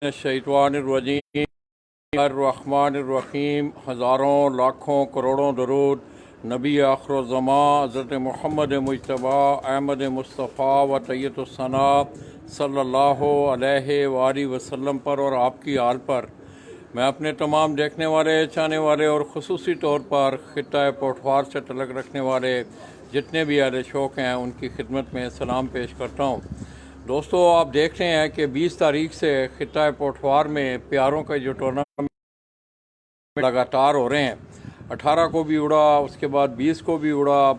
शैतानिर्रजीम हज़ारों लाखों करोड़ों दरूद नबी आखिरुज़्ज़मा हज़रत मोहम्मद मुज्तबा अहमद मुस्तफ़ा व तैय्यतुस्सना सल्लल्लाहु अलैहि वसल्लम पर और आपकी आल पर मैं अपने तमाम देखने वाले, चाहने वाले और ख़ुसूसी तौर पर ख़ित्ता पोठवार से तल्लुक़ रखने वाले जितने भी अहले शौक़ हैं उनकी खिदमत में सलाम पेश करता हूँ। दोस्तों, आप देख रहे हैं कि 20 तारीख से ख़ित्ता पोठवार में प्यारों का जो टूर्नामेंट लगातार हो रहे हैं, 18 को भी उड़ा, उसके बाद 20 को भी उड़ा,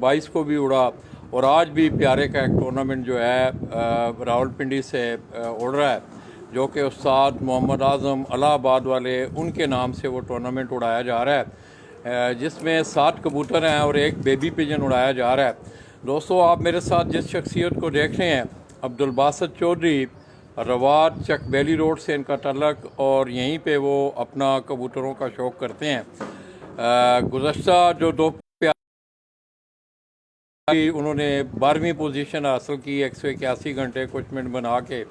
22 को भी उड़ा और आज भी प्यारे का एक टूर्नामेंट जो है रावलपिंडी से उड़ रहा है, जो कि उस्ताद मोहम्मद आज़म इलाहाबाद वाले उनके नाम से वो टूर्नामेंट उड़ाया जा रहा है, जिसमें 7 कबूतर हैं और एक बेबी पिजन उड़ाया जा रहा है। दोस्तों, आप मेरे साथ जिस शख्सियत को देख रहे हैं, अब्दुल बासित चौधरी, रवात चक बेली रोड से इनका तल्लक और यहीं पे वो अपना कबूतरों का शौक़ करते हैं। गुज़श्ता जो 2 उन्होंने 12वीं पोजीशन हासिल की 181 घंटे कुछ मिनट बना के।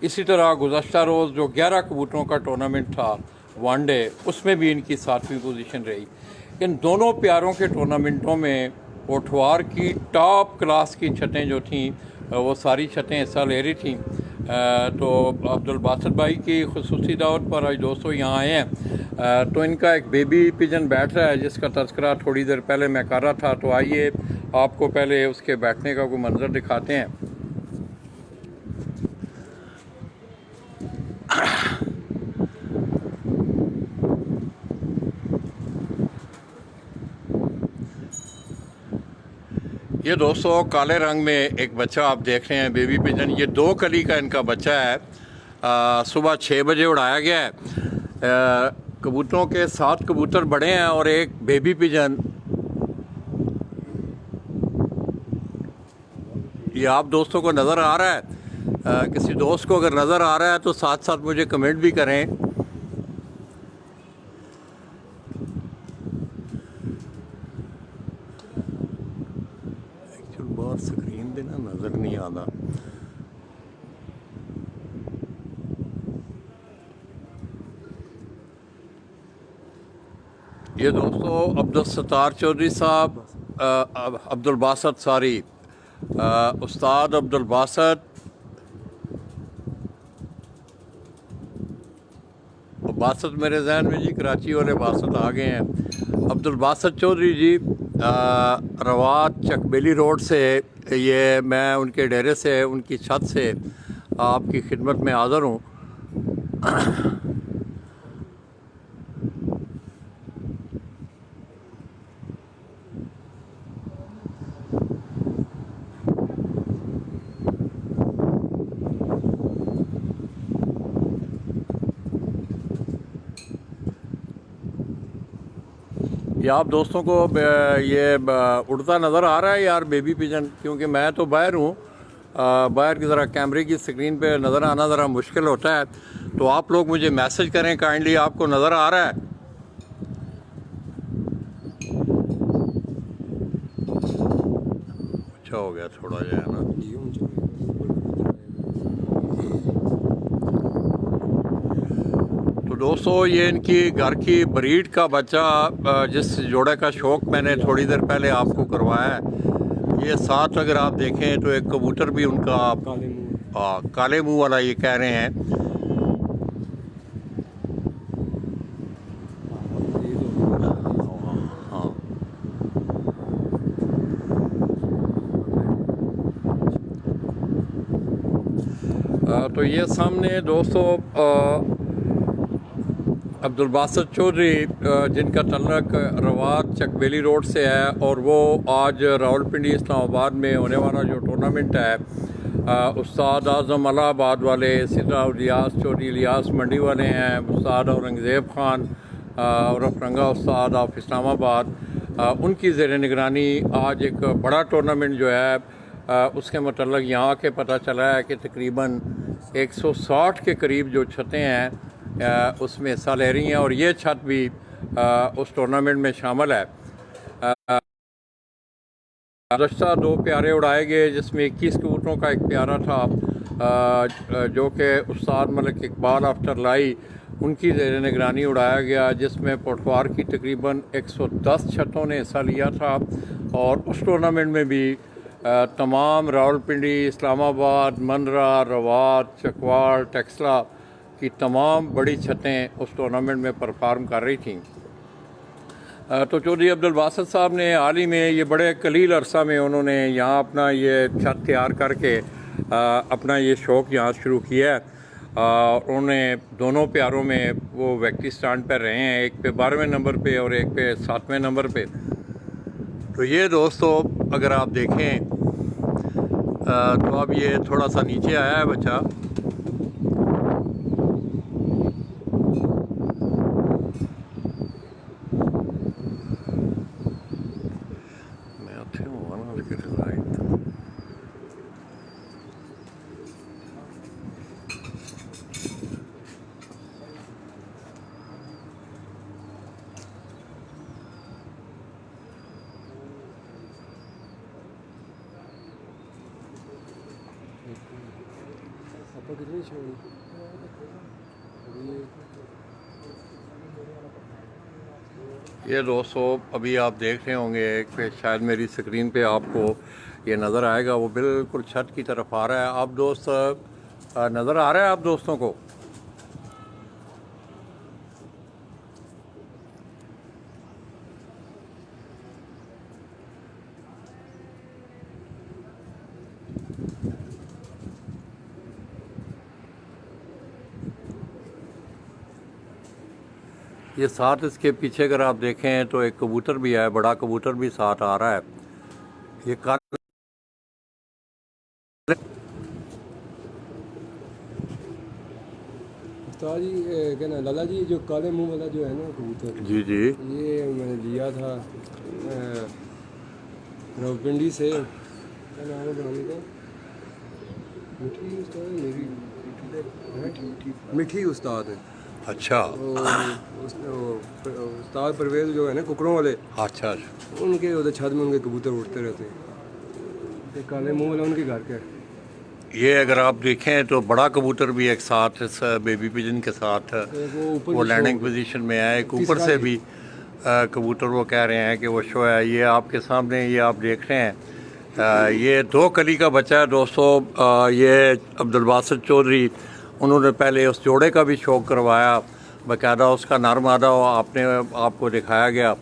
इसी तरह गुज़श्ता रोज़ जो 11 कबूतरों का टूर्नामेंट था वनडे, उसमें भी इनकी 7वीं पोजीशन रही। इन दोनों प्यारों के टूर्नामेंटों में पोठवार की टॉप क्लास की छतें जो थीं वो सारी छतें हिस्सा ले रही थीं। तो अब्दुल बासित भाई की खुसूसी दावत पर आज दोस्तों यहाँ आए हैं। तो इनका एक बेबी पिजन बैठ रहा है जिसका तज़किरा थोड़ी देर पहले मैं कर रहा था। तो आइए आपको पहले उसके बैठने का कोई मंजर दिखाते हैं। ये दोस्तों काले रंग में एक बच्चा आप देख रहे हैं, बेबी पिजन। ये 2 कली का इनका बच्चा है। सुबह 6 बजे उड़ाया गया है। कबूतरों के 7 कबूतर बड़े हैं और एक बेबी पिजन। ये आप दोस्तों को नज़र आ रहा है? किसी दोस्त को अगर नज़र आ रहा है तो साथ साथ मुझे कमेंट भी करें। बाहर स्क्रीन पे ना नज़र नहीं आता। ये दोस्तों अब्दुल सत्तार चौधरी साहब, अब्दुल बासित सारी उस्ताद अब्दुल बासित, बासित मेरे जहन में जी कराची वाले बासित आ गए हैं। अब्दुल बासित चौधरी जी रवात चकबेली रोड से, ये मैं उनके डेरे से, उनकी छत से आपकी खिदमत में हाज़िर हूँ। ये आप दोस्तों को ये उड़ता नज़र आ रहा है यार बेबी पिजन? क्योंकि मैं तो बाहर हूँ, बाहर की ज़रा कैमरे की स्क्रीन पे नज़र आना ज़रा मुश्किल होता है। तो आप लोग मुझे मैसेज करें काइंडली, आपको नज़र आ रहा है? अच्छा हो गया थोड़ा जो है ना। दोस्तों, ये इनकी घर की ब्रीड का बच्चा, जिस जोड़े का शौक़ मैंने थोड़ी देर पहले आपको करवाया है, ये साथ अगर आप देखें तो एक कबूतर भी उनका काले मुंह वाला ये कह रहे हैं। तो ये सामने दोस्तों अब्दुल बासित चौधरी, जिनका तल्लक रवात चकबेली रोड से है, और वो आज रावलपिंडी इस्लामाबाद में होने वाला जो टूर्नामेंट है, उस्ताद आज़म इलाहाबाद वाले, इसी तरह रियाज चौधरी इलियास मंडी वाले हैं, उस्ताद औरंगज़ेब ख़ान और रफरंगा उस्ताद ऑफ इस्लामाबाद, उनकी ज़ेर निगरानी आज एक बड़ा टूर्नामेंट जो है उसके मतलब यहाँ के पता चला है कि तकरीबन 160 के करीब जो छतें हैं उसमें हिस्सा ले रही हैं और ये छत भी उस टूर्नामेंट में शामिल है। गुज़श्ता 2 प्यारे उड़ाए गए जिसमें 21 कबूतरों का एक प्यारा था जो कि उस्ताद मलिक इकबाल आफ्टर लाई उनकी ज़ेर निगरानी उड़ाया गया, जिसमें पटवार की तकरीबन 110 छतों ने हिस्सा लिया था। और उस टूर्नामेंट में भी तमाम रावलपिंडी, इस्लामाबाद, मंदरा, रवात, चकवाल, टेक्सला की तमाम बड़ी छतें उस टूर्नामेंट में परफॉर्म कर रही थीं। तो चौधरी अब्दुल बासित साहब ने हाल ही में ये बड़े कलील अरसा में उन्होंने यहाँ अपना ये छत तैयार करके अपना ये शौक़ यहाँ शुरू किया है। उन्होंने दोनों प्यारों में वो व्यक्ति स्टैंड पर रहे हैं, एक पे 12वें नंबर पे और एक पे 7वें नंबर पे। तो ये दोस्तों अगर आप देखें तो अब ये थोड़ा सा नीचे आया है बच्चा। ये दोस्तों अभी आप देख रहे होंगे एक पे, शायद मेरी स्क्रीन पे आपको ये नज़र आएगा, वो बिल्कुल छत की तरफ आ रहा है। आप दोस्त नज़र आ रहा है आप दोस्तों को? ये साथ इसके पीछे अगर आप देखें तो एक कबूतर भी है, बड़ा कबूतर भी साथ आ रहा है। ये उस्ताद जी क्या ना लाला जी, जो काले मुंह वाला जो है ना कबूतर, जी जी, ये मैंने लिया था रावलपिंडी से। क्या नाम है बनाने का? मिठी उस्ताद मेरी मिठी उस्ताद है। अच्छा। उस्ताद परवेज़ जो है ना कुकड़ों वाले, अच्छा, उनके उधर छत में उनके कबूतर उड़ते रहते हैं। ये काले मुंह वाला उनके घर का है। ये अगर आप देखें तो बड़ा कबूतर भी एक साथ इस बेबी पिजन के साथ वो लैंडिंग पोजीशन में है। एक ऊपर से भी कबूतर वो कह रहे हैं कि वो शो है। ये आपके सामने ये आप देख रहे हैं, ये 2 कली का बच्चा है दोस्तों। ये अब्दुल बासित चौधरी उन्होंने पहले उस जोड़े का भी शौक़ करवाया, बाकायदा उसका नर मादा आपने आपको दिखाया गया।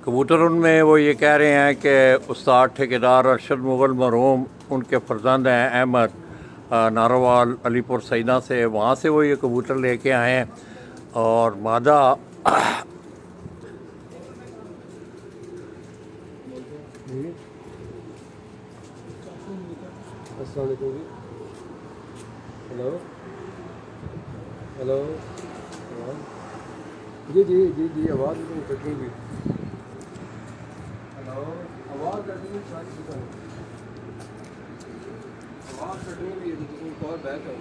कबूतर उनमें वो ये कह रहे हैं कि उस्ताद ठेकेदार अरशद मुग़ल मरहूम उनके फ़र्जंद हैं अहमद नारोवाल अलीपुर सईदा से, वहाँ से वो ये कबूतर लेके आए हैं। और मादा हेलो हेलो, जी जी जी जी, आवाज़ कटेंगी। हेलो, आवाज़ कटेंगी, आवाज़ कटेंगी तो कॉल बैक है।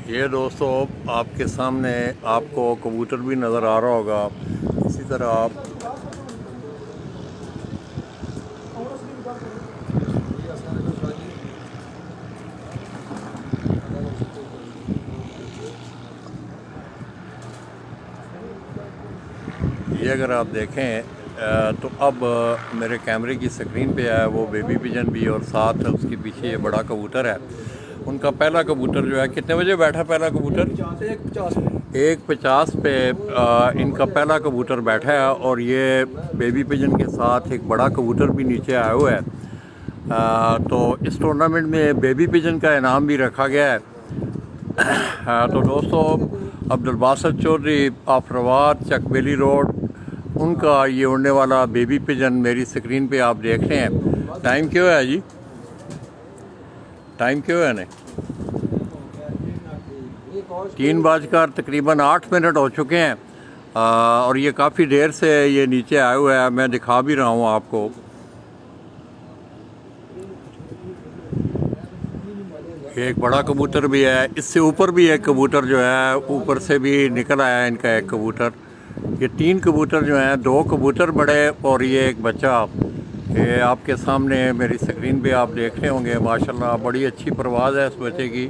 ये दोस्तों आपके सामने आपको कबूतर भी नज़र आ रहा होगा। इसी तरह आप ये अगर आप देखें तो अब मेरे कैमरे की स्क्रीन पे है वो बेबी पिजन भी, और साथ उसके पीछे ये बड़ा कबूतर है। उनका पहला कबूतर जो है, कितने बजे बैठा पहला कबूतर? 1:50 पे इनका पहला कबूतर बैठा है। और ये बेबी पिजन के साथ एक बड़ा कबूतर भी नीचे आया हुआ है। तो इस टूर्नामेंट में बेबी पिजन का इनाम भी रखा गया है। तो दोस्तों अब्दुल बासित चौधरी आफरवाद चकबेली रोड, उनका ये उड़ने वाला बेबी पिजन मेरी स्क्रीन पे आप देख रहे हैं। टाइम क्यों है जी? टाइम क्यों है ने 3 बजकर तकरीबन 8 मिनट हो चुके हैं। और ये काफ़ी देर से ये नीचे आए हुए हैं, मैं दिखा भी रहा हूँ आपको। ये एक बड़ा कबूतर भी है, इससे ऊपर भी एक कबूतर जो है ऊपर से भी निकल आया है इनका एक कबूतर। ये 3 कबूतर जो हैं, 2 कबूतर बड़े और ये एक बच्चा। ये आपके सामने मेरी स्क्रीन पे आप देख रहे होंगे। माशाल्लाह बड़ी अच्छी परवाज़ है इस बच्चे की।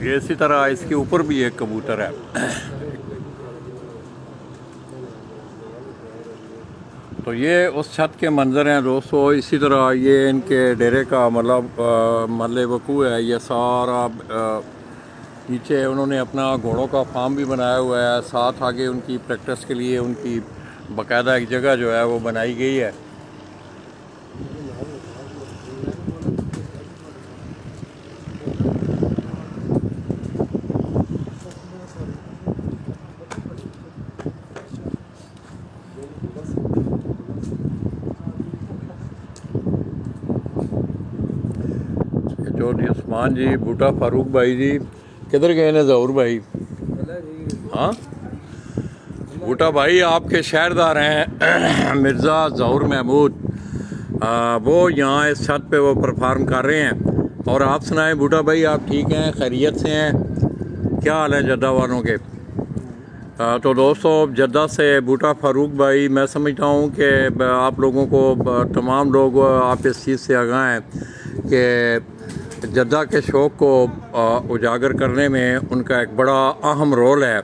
ये इसी तरह इसके ऊपर भी एक कबूतर है। तो ये उस छत के मंज़र हैं दोस्तों। इसी तरह ये इनके डेरे का मतलब महल वकूअ है। ये सारा नीचे उन्होंने अपना घोड़ों का फार्म भी बनाया हुआ है, साथ आगे उनकी प्रैक्टिस के लिए उनकी बाकायदा एक जगह जो है वो बनाई गई है। जो जी उस्मान जी, बूटा फारूक भाई जी किधर गए ने? ज़हूर भाई, हाँ बूटा भाई आपके शहरदार हैं मिर्ज़ा ज़हूर महमूद, वो यहाँ इस छत पे वो परफॉर्म कर रहे हैं। और आप सुनाएं बूटा भाई, आप ठीक हैं, खैरियत से हैं? क्या हाल है जद्दा वालों के? तो दोस्तों जद्दा से बूटा फारूक भाई, मैं समझता हूँ कि आप लोगों को तमाम लोग आप इस चीज़ से आगाह हैं कि जद्दा के शौक़ को उजागर करने में उनका एक बड़ा अहम रोल है।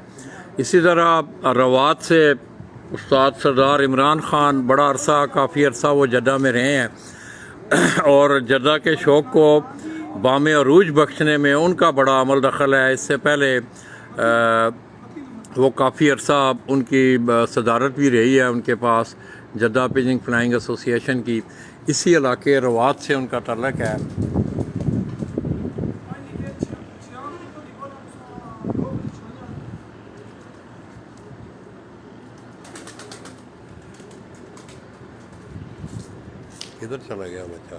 इसी तरह रवात से उस्ताद सरदार इमरान ख़ान बड़ा अरसा, काफ़ी अरसा वो जद्दा में रहे हैं और जद्दा के शौक़ को बामे अरूज बख्शने में उनका बड़ा अमल दखल है। इससे पहले वो काफ़ी अरसा उनकी सदारत भी रही है उनके पास जद्दा पिजिंग फ्लाइंग एसोसिएशन की। इसी इलाके रवात से उनका तल्लुक़ है। किधर चला गया बच्चा?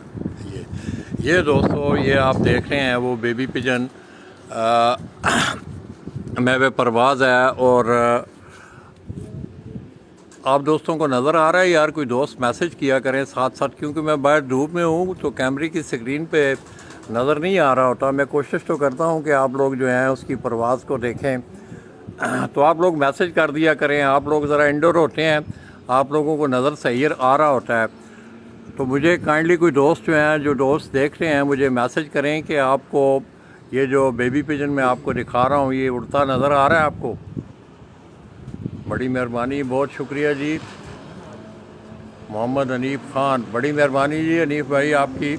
ये दोस्तों ये आप देख रहे हैं वो बेबी पिजन महवे परवाज़ है। और आप दोस्तों को नज़र आ रहा है यार? कोई दोस्त मैसेज किया करें साथ साथ, क्योंकि मैं बाहर धूप में हूँ तो कैमरे की स्क्रीन पे नज़र नहीं आ रहा होता। मैं कोशिश तो करता हूँ कि आप लोग जो हैं उसकी परवाज़ को देखें, तो आप लोग मैसेज कर दिया करें। आप लोग ज़रा इंडोर होते हैं, आप लोगों को नज़र सही आ रहा होता है, तो मुझे काइंडली कोई दोस्त जो हैं, जो दोस्त देख रहे हैं, मुझे मैसेज करें कि आपको ये जो बेबी पिजन मैं आपको दिखा रहा हूँ ये उड़ता नज़र आ रहा है आपको? बड़ी मेहरबानी, बहुत शुक्रिया जी। मोहम्मद हनीफ ख़ान, बड़ी मेहरबानी जी हनीफ भाई आपकी।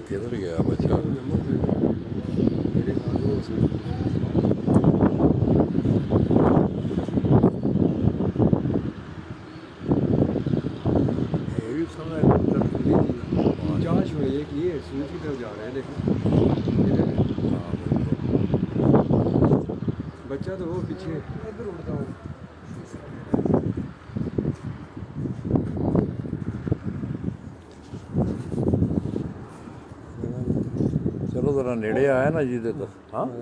किधर गया बच्चा? बच्चा तो वो पीछे इधर उड़ता हूँ। चलो ज़रा नेड़े आया ना जी तो। हाँ हाँ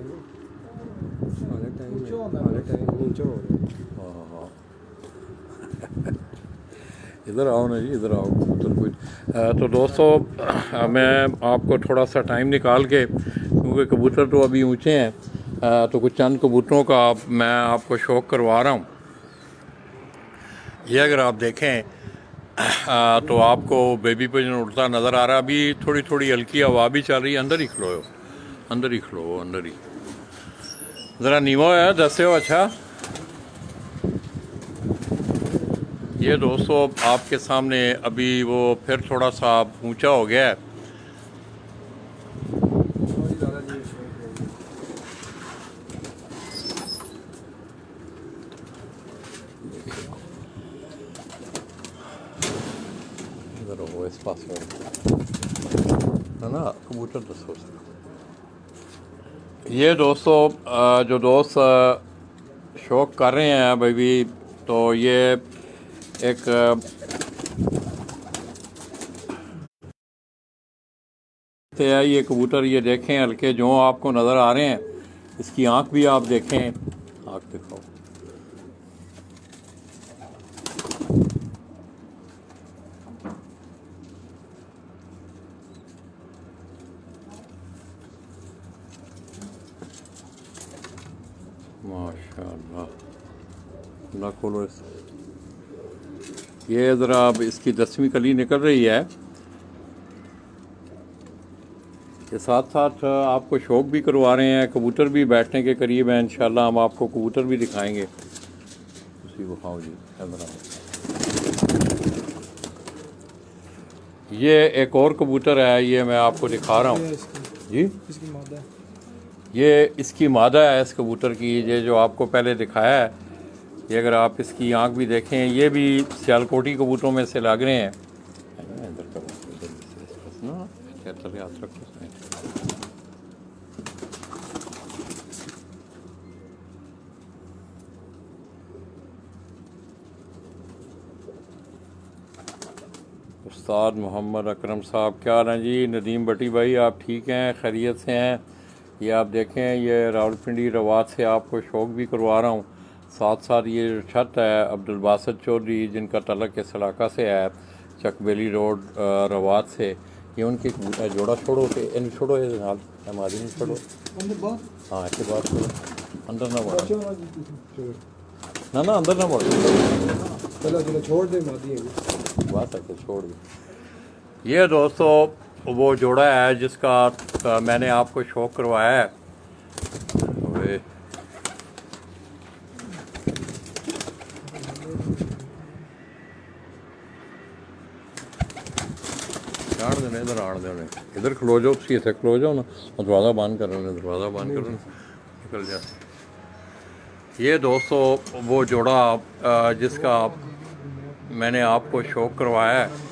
इधर आओ ना जी, इधर आओ कबूतर कोई। तो दोस्तों मैं आपको थोड़ा सा टाइम निकाल के, क्योंकि कबूतर तो अभी ऊंचे हैं, तो कुछ चंद कबूतरों का मैं आपको शौक़ करवा रहा हूँ। ये अगर आप देखें तो आपको बेबी पिजन उड़ता नज़र आ रहा है। अभी थोड़ी थोड़ी हल्की हवा भी चल रही है। अंदर ही खलो, अंदर ही खलो, अंदर ही ज़रा नीमो है दसे हो। अच्छा ये दोस्तों आपके सामने अभी वो फिर थोड़ा सा ऊंचा हो गया है। ना कबूतर दसो ये दोस्तों जो दोस्त शौक कर रहे हैं भाई भी, तो ये एक है ये कबूतर, ये देखें हल्के जो आपको नज़र आ रहे हैं, इसकी आंख भी आप देखें, आंख दिखाओ। माशाअल्लाह, ना खोलो इस, ये ज़रा अब इसकी 10वीं कली निकल रही है। के साथ साथ आपको शौक भी करवा रहे हैं, कबूतर भी बैठने के करीब हैं, इंशाल्लाह हम आपको कबूतर भी दिखाएंगे। उसी को खाओ जी, ये एक और कबूतर है, ये मैं आपको दिखा रहा हूँ जी। इसकी मादा है। ये इसकी मादा है इस कबूतर की, ये जो आपको पहले दिखाया है। ये अगर आप इसकी आंख भी देखें, ये भी सियालकोटी कबूतरों में से लग रहे हैं। हाथ रखो। उस्ताद मोहम्मद अकरम साहब क्या हाल हैं जी? नदीम भट्टी भाई आप ठीक हैं, खैरियत से हैं? ये आप देखें, ये रावलपिंडी रवात से आपको शौक भी करवा रहा हूँ। साथ साथ ये जो छत है अब्दुल बासित चौधरी, जिनका तलक इस इलाका से है, चकबेली रोड रवात से, ये उनके जोड़ा छोड़ो के इन छोड़ो, ये हाल हमारी नहीं छोड़ो। हाँ ऐसे बात करो, अंदर ना बढ़ो ना अंदर ना बढ़ो, छोड़ दे मादी बात है छोड़ दे। ये दोस्तों वो जोड़ा है जिसका मैंने आपको शौक करवाया है। इधर आने देने, इधर खलो जाओ, तुम इतने खलो जाओ ना, दरवाज़ा बंद करो, दरवाज़ा बंद करो, निकल जा। ये दोस्तों वो जोड़ा जिसका मैंने आपको शौक करवाया है।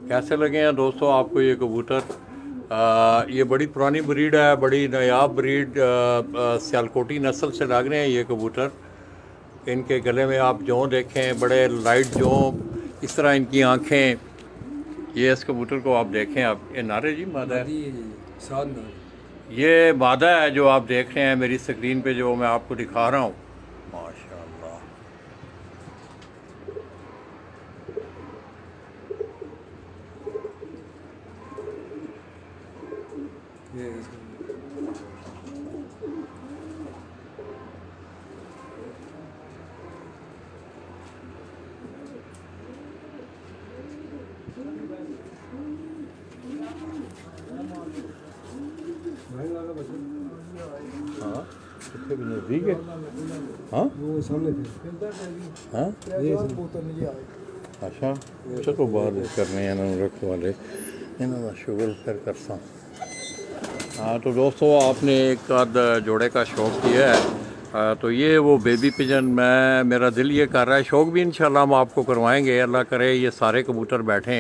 कैसे लगे हैं दोस्तों आपको ये कबूतर? ये बड़ी पुरानी ब्रीड है, बड़ी नायाब ब्रीड, सियालकोटी नस्ल से लग रहे हैं ये कबूतर। इनके गले में आप जों देखें, बड़े लाइट जों, इस तरह इनकी आंखें। ये इस कबूतर को आप देखें, आप ये नारे जी मादा है, ये मादा है जो आप देख रहे हैं मेरी स्क्रीन पे, जो मैं आपको दिखा रहा हूँ। माशाअल्लाह, हाँ कितने भी नज़दीक है। हाँ वो सामने थे। हाँ अच्छा, चलो बाहर करने रख वाले इन्होंने शुगर फिर करता। हाँ तो दोस्तों आपने एक आध जोड़े का शौक़ किया है, तो ये वो बेबी पिजन, मैं मेरा दिल ये कर रहा है, शौक़ भी इंशाल्लाह हम आपको करवाएंगे, अल्लाह करे ये सारे कबूतर बैठें,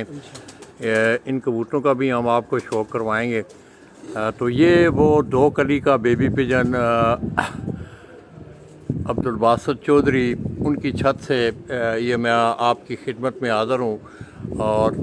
इन कबूतरों का भी हम आपको शौक़ करवाएंगे। तो ये वो 2 कली का बेबी पिजन अब्दुल बासित चौधरी, उनकी छत से ये मैं आपकी खिदमत में हाज़िर हूँ। और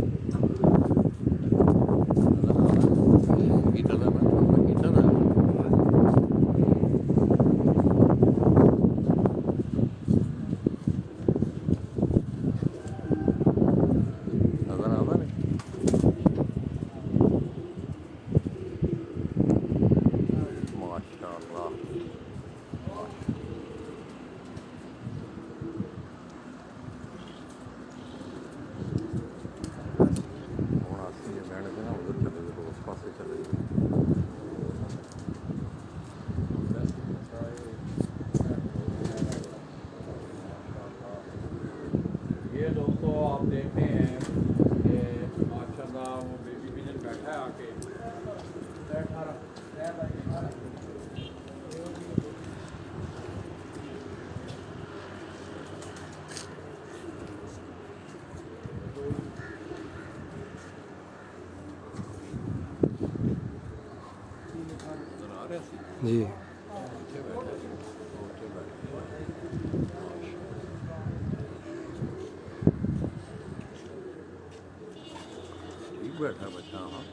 जी। ठीक बैठा बच्चा। हाँ,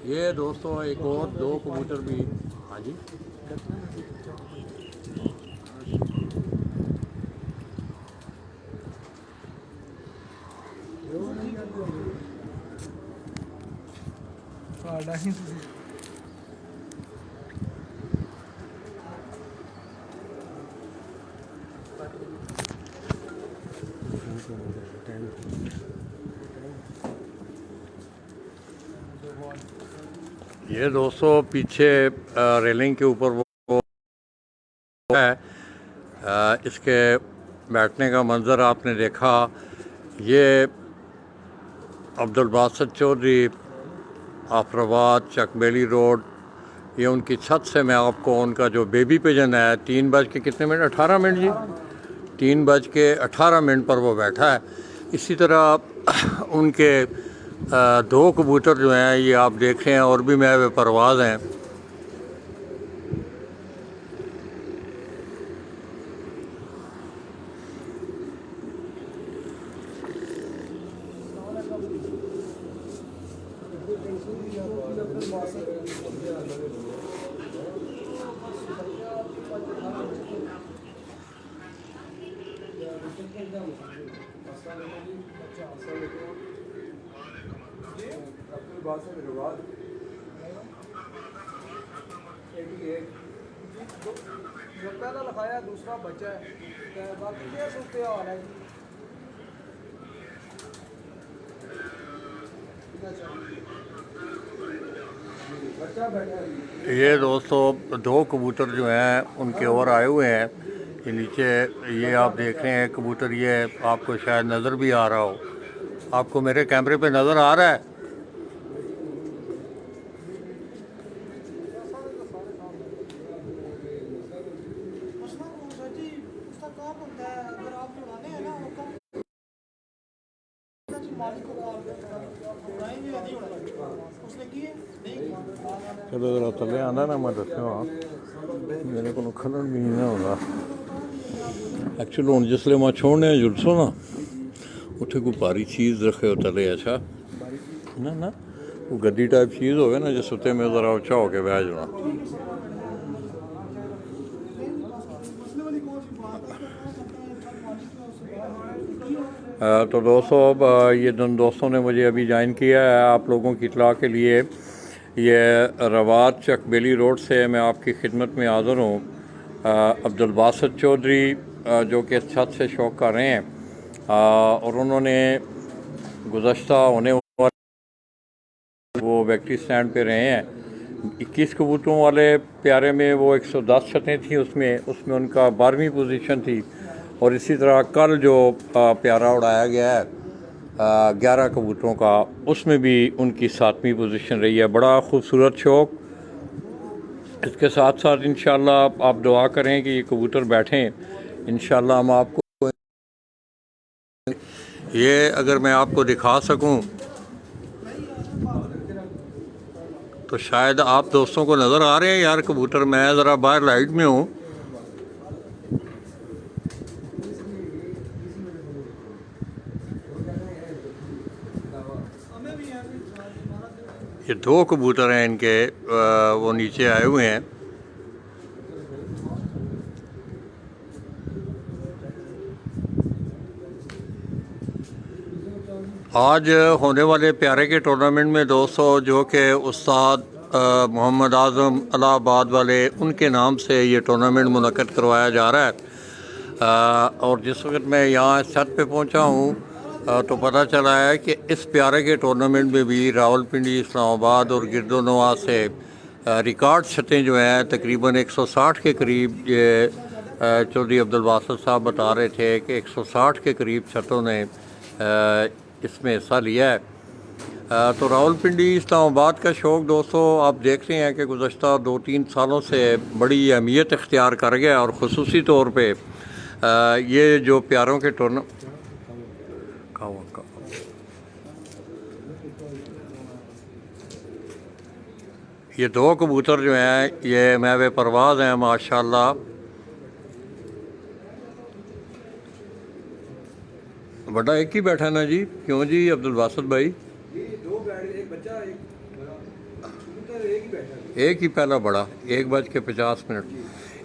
ये दोस्तों एक और दो कबूतर भी। हाँ जी, ये दोस्तों पीछे रेलिंग के ऊपर वो है। इसके बैठने का मंज़र आपने देखा। ये अब्दुल बासित चौधरी आफराबाद चकबेली रोड, ये उनकी छत से मैं आपको उनका जो बेबी पिजन है 3 बज के कितने मिनट 18 मिनट जी, 3 बज के 18 मिनट पर वो बैठा है। इसी तरह उनके दो कबूतर जो हैं ये आप देख रहे हैं और भी मैं वे परवाज़ हैं। जो पहला लिखाया दूसरा बच्चा है, तो बाकी क्या सूरत हाल है जी। बच्चा बैठा है। ये दोस्तों दो कबूतर जो हैं उनके और आए हुए हैं। ये नीचे ये आप देख रहे हैं कबूतर, ये आपको शायद नज़र भी आ रहा हो। आपको मेरे कैमरे पे नज़र आ रहा है? चलो जरा थले आना ना, मैं दस्यो हाँ मेरे को खलन भी नहीं होगा एक्चुअली। हूँ जिसले मैं छोड़ने जुलसो ना उत्थे कोई भारी चीज़ रखे हो तले। अच्छा ना ना, वो गद्दी टाइप चीज़ होवे ना जिस उत्ते में ज़रा उच्चा होके बह जाना। तो दोस्तों अब ये दोस्तों ने मुझे अभी ज्वाइन किया है। आप लोगों की इतला के लिए ये रवात चकबेली रोड से मैं आपकी खिदमत में हाज़िर हूँ। अब्दुल बासित चौधरी जो कि छत से शौक़ कर रहे हैं और उन्होंने गुज़श्ता होने वाले वो वैक्ट्री स्टैंड पे रहे हैं। 21 कबूतरों वाले प्यारे में वो 110 छतें थी, उसमें उनका 12वीं पोजीशन थी। और इसी तरह कल जो प्यारा उड़ाया गया है 11 कबूतरों का, उसमें भी उनकी 7वीं पोजीशन रही है। बड़ा खूबसूरत शौक़। इसके साथ साथ इंशाल्लाह आप दुआ करें कि ये कबूतर बैठें। इंशाल्लाह हम आपको ये अगर मैं आपको दिखा सकूं तो शायद आप दोस्तों को नज़र आ रहे हैं यार कबूतर। मैं ज़रा बाहर लाइट में हूँ। ये दो कबूतर हैं इनके, वो नीचे आए हुए हैं। आज होने वाले प्यारे के टूर्नामेंट में दोस्तों जो कि उस्ताद मोहम्मद आज़म इलाहाबाद वाले उनके नाम से ये टूर्नामेंट मुनक़्क़द करवाया जा रहा है। और जिस वक्त मैं यहाँ छत पे पहुँचा हूँ तो पता चला है कि इस प्यारे के टूर्नामेंट में भी रावलपिंडी, इस्लामाबाद और गिरदोनवा से रिकॉर्ड छतें जो हैं तकरीबन 160 के करीब, ये चौधरी अब्दुल बासित साहब बता रहे थे कि 160 के करीब छतों ने इसमें हिस्सा लिया है। तो रावलपिंडी इस्लामाबाद का शौक़ दोस्तों आप देख रहे हैं कि गुज़श्ता 2-3 सालों से बड़ी अहमियत इख्तियार कर गया। और ख़ुसूसी तौर पे ये जो प्यारों के ये दो कबूतर जो हैं ये महवे परवाज़ हैं माशाल्लाह। बड़ा एक ही बैठा ना जी, क्यों जी अब्दुल बासित भाई? ये दो बैठ गए, एक बच्चा एक बड़ा कबूतर, एक ही बैठा है। एक ही पहला बड़ा 1:50।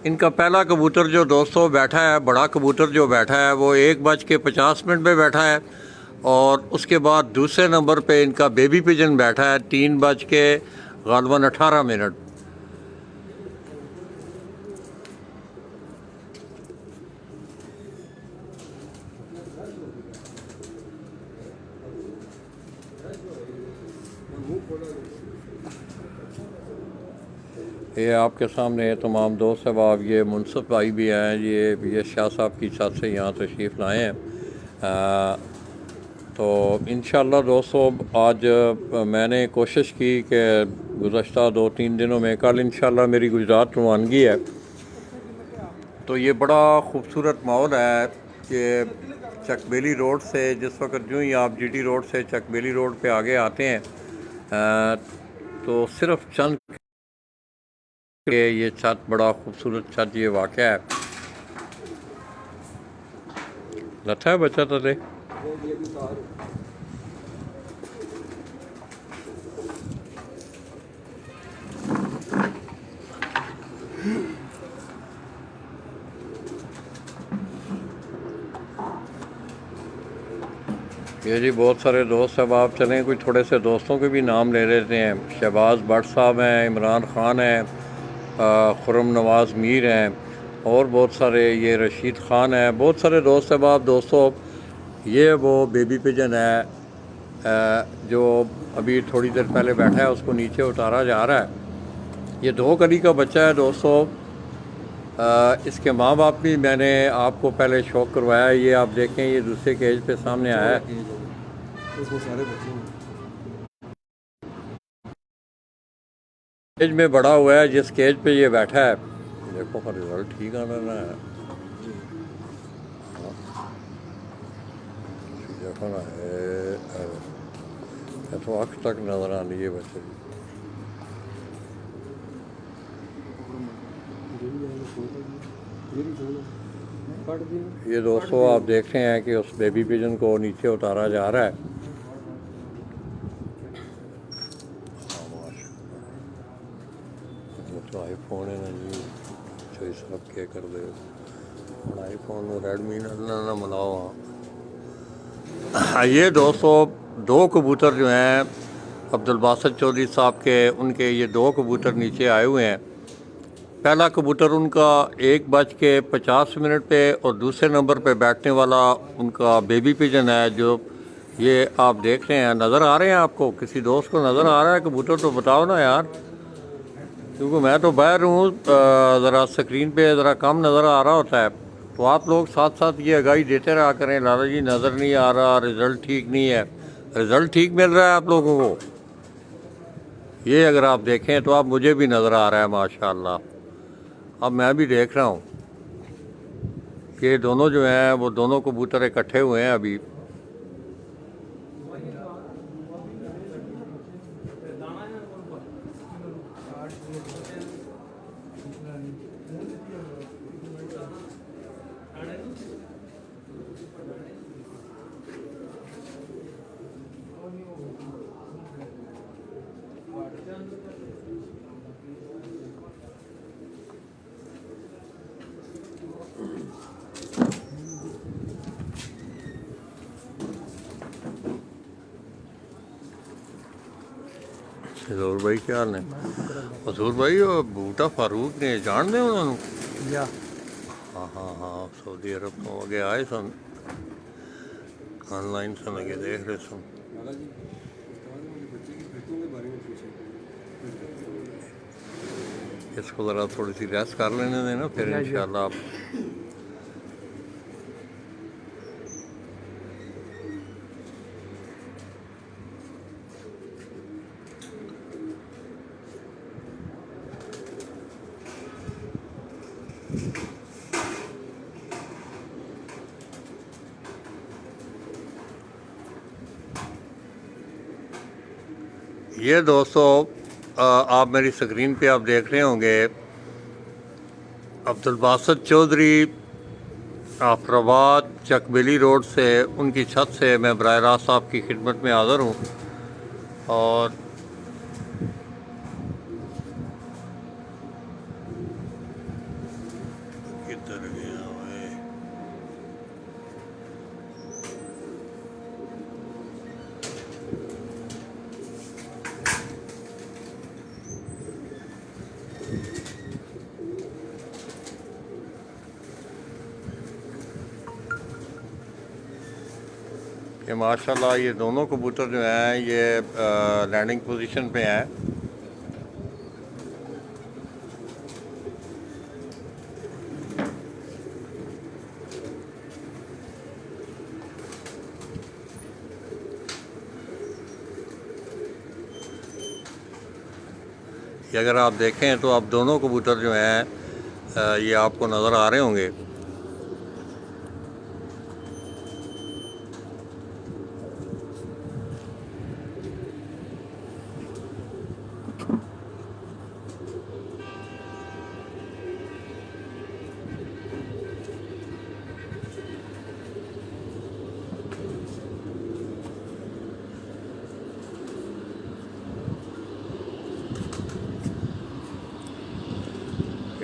इनका पहला कबूतर जो दोस्तों बैठा है, बड़ा कबूतर जो बैठा है वो 1:50 पे बैठा है। और उसके बाद दूसरे नंबर पे इनका बेबी पिजन बैठा है 3:18। ये आपके सामने तमाम दोस्त अहबाब, ये मुनसफ भाई भी हैं, ये शाह साहब की छत से यहाँ तशरीफ़ लाए हैं। तो इंशाअल्लाह दोस्तों आज मैंने कोशिश की कि गुज़श्ता 2-3 दिनों में, कल इंशाअल्लाह मेरी गुजरात रवानगी है, तो ये बड़ा ख़ूबसूरत माहौल है कि चकबेली रोड से जिस वक्त जो ही आप जीटी रोड से चकबेली रोड पे आगे आते हैं तो सिर्फ चंद के ये छत, बड़ा खूबसूरत छत ये वाक़या है। लथा है बच्चा तले। ये जी बहुत सारे दोस्त अब आप चलें कोई थोड़े से दोस्तों के भी नाम ले लेते हैं। शहबाज भट्ट साहब हैं, इमरान ख़ान हैं, खुर्रम नवाज़ मीर हैं और बहुत सारे, ये रशीद ख़ान है, बहुत सारे दोस्त अब आप दोस्तों। ये वो बेबी पिजन है जो अभी थोड़ी देर पहले बैठा है, उसको नीचे उतारा जा रहा है। ये 2 कली का बच्चा है दोस्तों। इसके माँ बाप भी मैंने आपको पहले शौक करवाया। ये आप देखें, ये दूसरे केज पे सामने आया है। इसमें सारे बच्चे हैं। केज में बड़ा हुआ है, जिस केज पे ये बैठा है देखो का रिजल्ट ठीक आना है। देखो ना तो आँख तक नजर आनी है बच्चे की। ये दोस्तों आप देख रहे हैं कि उस बेबी पिजन को नीचे उतारा जा रहा है। तो आईफोन है ना जी, तो सब क्या कर दे आईफोन रेडमी ना मिलाओ। ये दोस्तों 2 कबूतर जो हैं अब्दुल बासित चौधरी साहब के, उनके ये 2 कबूतर नीचे आए हुए हैं। पहला कबूतर उनका 1:50 पे और दूसरे नंबर पे बैठने वाला उनका बेबी पिजन है जो ये आप देख रहे हैं। नज़र आ रहे हैं आपको? किसी दोस्त को नज़र आ रहा है कबूतर तो बताओ ना यार, क्योंकि मैं तो बाहर हूँ, ज़रा स्क्रीन पे ज़रा कम नज़र आ रहा होता है। तो आप लोग साथ साथ ये आगाही देते रहा करें, लाला जी नज़र नहीं आ रहा, रिज़ल्ट ठीक नहीं है। रिज़ल्ट ठीक मिल रहा है आप लोगों को। ये अगर आप देखें तो आप, मुझे भी नज़र आ रहा है माशाअल्लाह। अब मैं भी देख रहा हूँ कि दोनों जो हैं वो दोनों कबूतर इकट्ठे हुए हैं अभी। हजूर भाई क्या हाल है? हजूर भाई और बूटा फारूक ने जान दे उन्होंने? हाँ हाँ हाँ, सऊदी अरब तो आगे आए सन, ऑनलाइन से लगे देख रहे सन। इसको ज़रा थोड़ी सी रेस्ट कर लेने देना, फिर इंशाल्लाह आप ये दोस्तों आप मेरी स्क्रीन पे आप देख रहे होंगे अब्दुल बासित चौधरी आफराबाद चकबेली रोड से, उनकी छत से मैं बराह रास्त आपकी खिदमत में हाज़िर हूँ। और किधर गया है? ये माशाल्लाह ये दोनों कबूतर जो हैं ये लैंडिंग पोजीशन पे हैं। कि अगर आप देखें तो अब दोनों कबूतर जो हैं ये आपको नज़र आ रहे होंगे।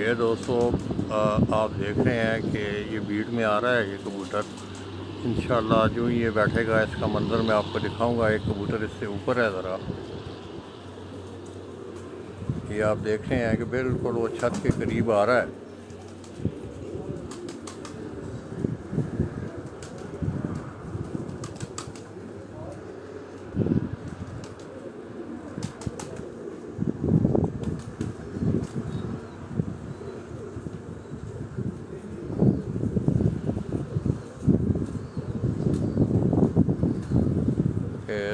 ये दोस्तों आप देख रहे हैं कि ये बीट में आ रहा है ये कबूतर। इंशाल्लाह जो ये बैठेगा इसका मंज़र मैं आपको दिखाऊंगा। एक कबूतर इससे ऊपर है ज़रा, ये आप देख रहे हैं कि बिल्कुल वो छत के करीब आ रहा है।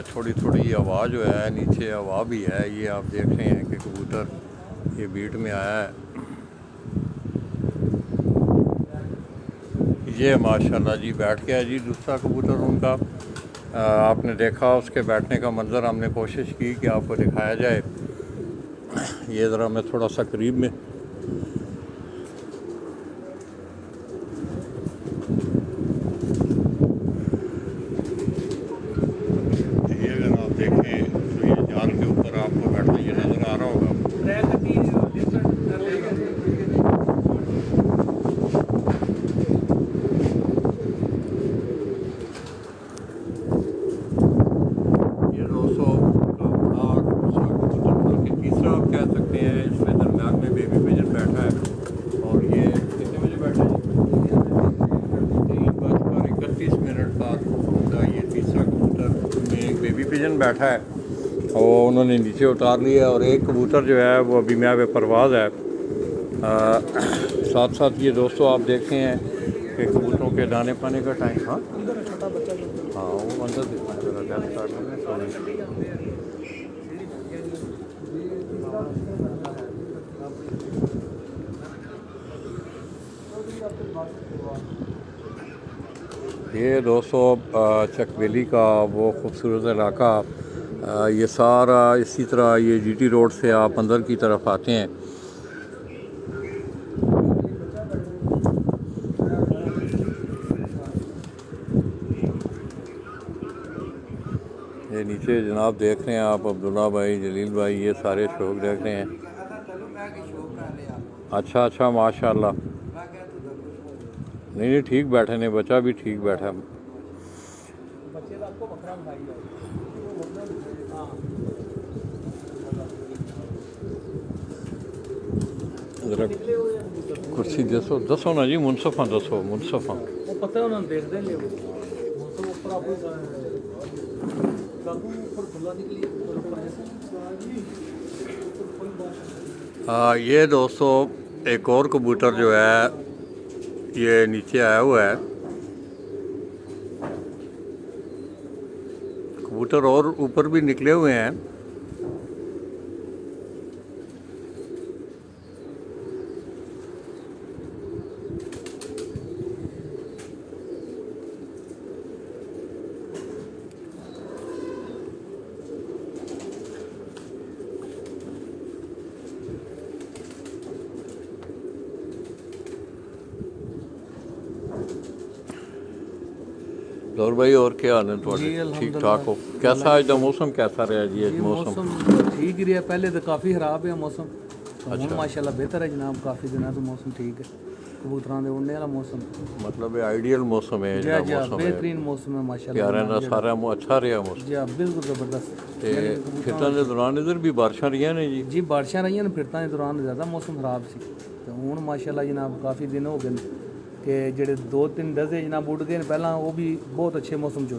थोड़ी थोड़ी हवा जो है, नीचे हवा भी है। ये आप देख रहे हैं कि कबूतर ये बीट में आया है। ये माशाल्लाह जी बैठ गया जी दूसरा कबूतर उनका। आपने देखा उसके बैठने का मंज़र, हमने कोशिश की कि आपको दिखाया जाए। ये ज़रा मैं थोड़ा सा करीब में के ऊपर आपको बैठना ये नज़र आ रहा होगा। ये 200 का बड़ा दूसरा कबूतर, बल्कि तीसरा आप कह सकते हैं। इसमें दरम्यान में बेबी पिजन बैठा है। और ये कितने बजे बैठा है? 3:31 का ये तीसरा कबूतर में एक बेबी पिजन बैठा है और उन्होंने नीचे उतार लिया। और एक कबूतर जो है वो अभी मैं परवाज़ है। साथ साथ ये दोस्तों आप देखते हैं कि कबूतरों के दाने पाने का टाइम था। हाँ वो अंदर दिखना चला ये दोस्तों चकबेली का वो खूबसूरत इलाका। ये सारा इसी तरह ये जीटी रोड से आप अंदर की तरफ आते हैं। ये नीचे जनाब देख रहे हैं आप, अब्दुल्ला भाई, जलील भाई, ये सारे शौक देख रहे हैं। अच्छा अच्छा माशाल्लाह। नहीं नहीं ठीक बैठे ने, बच्चा भी ठीक बैठा। ज़रा कुर्सी दसो दसो ना जी, मुनसफा दसो मुनसफा। ये दोस्तों एक और कबूतर जो है ये नीचे आया हुआ है। कबूतर और ऊपर भी निकले हुए हैं। और भाई और क्या हाल है जी, थोड़े ठीक अल्हम्दुलिल्लाह। ठाक हो कैसा आज का मौसम कैसा रहा जी आज जी मौसम मौसम ठीक ही रहा, पहले तो काफ़ी खराब है मौसम, तो हुण माशाल्लाह बेहतर है जनाब, काफ़ी दिनों तो मौसम ठीक है, कबूतरां दे उड़ने वाला मौसम। मतलब ये आइडियल मौसम है जी ਜਿਹੜਾ जी मौसम है बेहतरीन मौसम है माशाल्लाह प्यारे जनाब ना जेड़ा। सारा अच्छा रहा मौसम जी हाँ बिल्कुल ज़बरदस्त। ਤੇ ਖੇਤਾਂ ਦੇ ਦੌਰਾਨ ਇਧਰ ਵੀ ਬਾਰਿਸ਼ਾਂ ਰਹੀਆਂ ਨੇ ਜੀ जी बारिशां रही ने फिरतां दे दौरान ज़्यादा मौसम खराब सी, तो हुण माशाल्लाह जनाब काफ़ी दिन हो गए न कि जेड़े 2-3 डजे जनाब उड़ गए न पहला, वो भी बहुत अच्छे मौसम चो,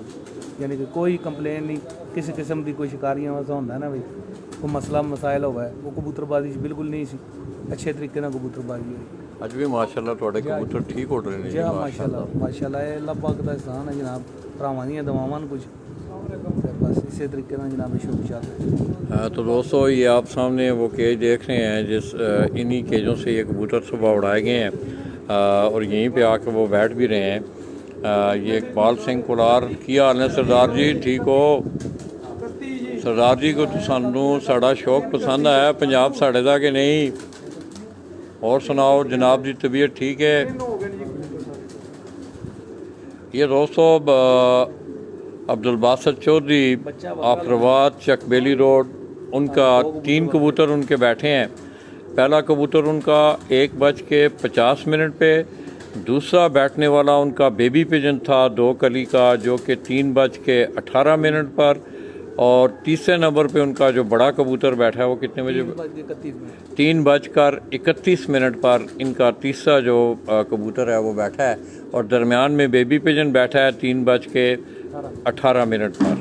यानी कि कोई कंप्लेन नहीं, किसी किस्म की कोई शिकारियां वैसा होंदा है ना भाई, कोई मसला मसाइल होवे वो कबूतरबाजी च बिल्कुल नहीं सी, अच्छे तरीके नाल कबूतरबाजी हुई। ਅੱਜ ਵੀ ਮਾਸ਼ਾਅੱਲਾ ਤੁਹਾਡੇ ਕਬੂਤਰ ਠੀਕ ਉੱਡ ਰਹੇ ਨੇ जी ਜੀ हाँ ਮਾਸ਼ਾਅੱਲਾ माशाल्लाह माशाल्लाह ये अल्लाह पाक दा एहसान है जनाब, भरावां दियां दुआवां न कुछ, ते बस इसी तरीके नाल जनाब शुक्र चाहते हैं। हाँ तो दोस्तों ये आप सामने वो केज देख रहे हैं जिस इन्हीं केजों से ये कबूतर सुबह उड़ाए गए हैं और यहीं पे आकर वो बैठ भी रहे हैं। ये इकबाल सिंह कुलार की हाल है सरदार जी ठीक हो सरदार जी को तो सानू साड़ा शौक पसंद आया पंजाब साढ़े दा कि नहीं और सुनाओ जनाब की तबीयत ठीक है। ये दोस्तों अब्दुल बासित चौधरी आफरवाद चकबेली रोड उनका 3 कबूतर उनके बैठे हैं। पहला कबूतर उनका 1:50 पे, दूसरा बैठने वाला उनका बेबी पिजन था 2 कली का जो कि 3:18 पर, और तीसरे नंबर पे उनका जो बड़ा कबूतर बैठा है वो कितने बजे 3:31 पर इनका तीसरा जो कबूतर है वो बैठा है, और दरमियान में बेबी पिजन बैठा है 3:18 पर।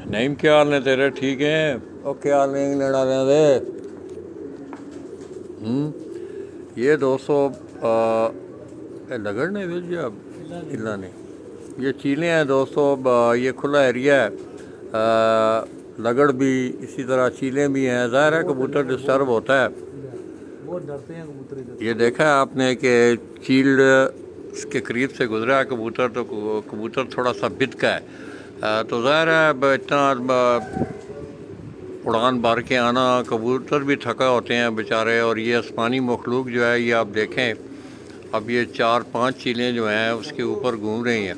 नईम क्या हाल ने तेरे ठीक हैं और क्या हाल नहीं लड़ा रहे दे ये दोस्तों लगड़ ने या किला ने ये चीले हैं दोस्तों ये खुला एरिया है लगड़ भी इसी तरह चीले भी हैं। ज़ाहिर है कबूतर डिस्टर्ब होता है, बहुत डरते हैं कबूतर इधर। ये देखा है आपने कि चील के करीब से गुजरा है कबूतर तो कबूतर थोड़ा सा बिदका है, तो ज़ाहिर है इतना उड़ान भर के आना कबूतर भी थका होते हैं बेचारे। और ये आसमानी मखलूक जो है ये आप देखें अब ये 4-5 चीलें जो हैं उसके ऊपर घूम रही हैं।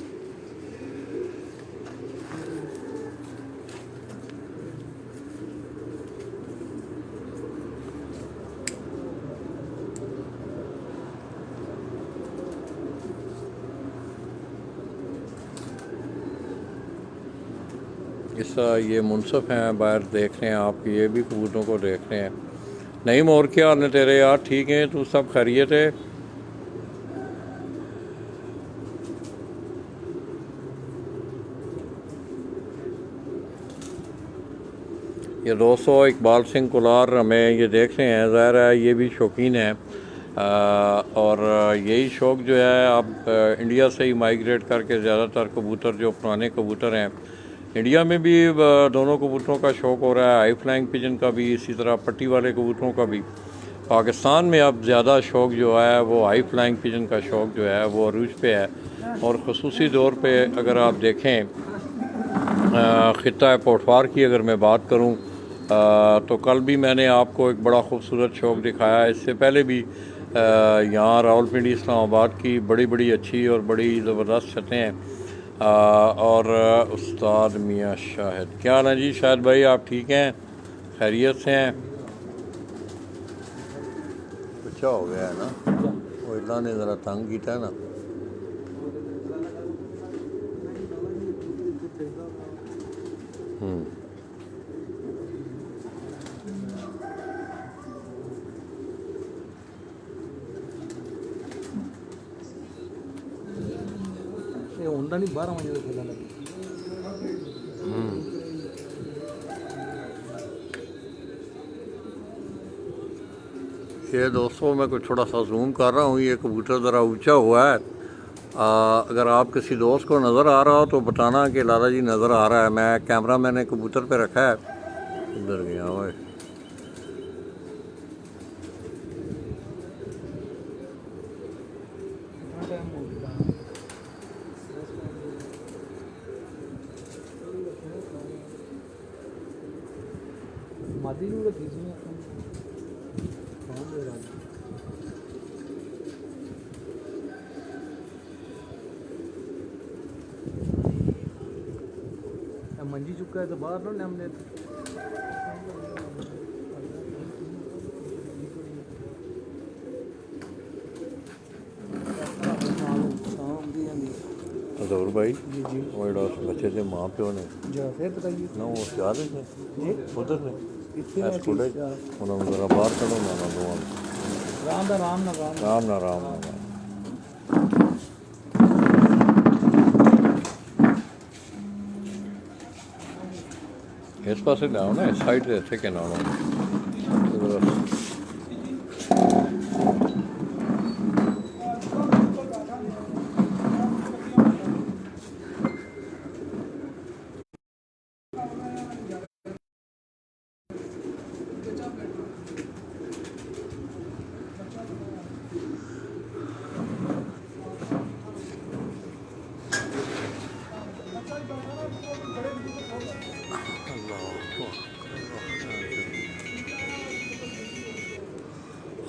इस ये मुनसफ हैं बाहर देख रहे हैं आप, ये भी कबूतरों को देख रहे हैं। नईम और क्या हाल है तेरे यार ठीक हैं तू सब खैरियत है। ये दोस्तों इकबाल सिंह कुलार हमें ये देख रहे हैं, ज़ाहिर है ये भी शौकीन है और यही शौक़ जो है अब इंडिया से ही माइग्रेट करके ज़्यादातर कबूतर जो पुराने कबूतर हैं इंडिया में भी दोनों कबूतरों का शौक़ हो रहा है, हाई फ्लाइंग पिजन का भी, इसी तरह पट्टी वाले कबूतरों का भी। पाकिस्तान में अब ज़्यादा शौक़ जो है वो हाई फ्लाइंग पिजन का शौक़ जो है वो अरूज पे है। और ख़ुसूसी तौर पे अगर आप देखें ख़ित्ता पोटवार की अगर मैं बात करूं तो कल भी मैंने आपको एक बड़ा खूबसूरत शौक़ दिखाया, इससे पहले भी यहाँ रावलपिंडी इस्लामाबाद की बड़ी बड़ी अच्छी और बड़ी ज़बरदस्त छतें हैं। और उस्ताद मियाँ शाहिद क्या हाल है जी शाहिद भाई आप ठीक हैं खैरियत से हैं। अच्छा हो गया है ना वो अल्लाह ने ज़रा तंग किया है ना। ये होंदा नहीं 12 बजे तक खेलने लगे। ये दोस्तों मैं कुछ थोड़ा सा जूम कर रहा हूँ, ये कबूतर ज़रा ऊंचा हुआ है। अगर आप किसी दोस्त को नज़र आ रहा हो तो बताना कि लाला जी नज़र आ रहा है। मैं कैमरा मैंने कबूतर पे रखा है, उधर गया हुआ है। मादी भी रखी थी मंजी चुका है तो बाहर ना हमने हजूर भाई जी जी वो जो बच्चे के माँ प्यो ने जो फिर बताइए ना वो क्या ने जी उधर ने कितने इस कुड़े उन्होंने जरा बाहर करो ना दोनों राम दा राम ना राम राम ना राम ना इस पास ना हो ना इस साइड से इतने के ना हो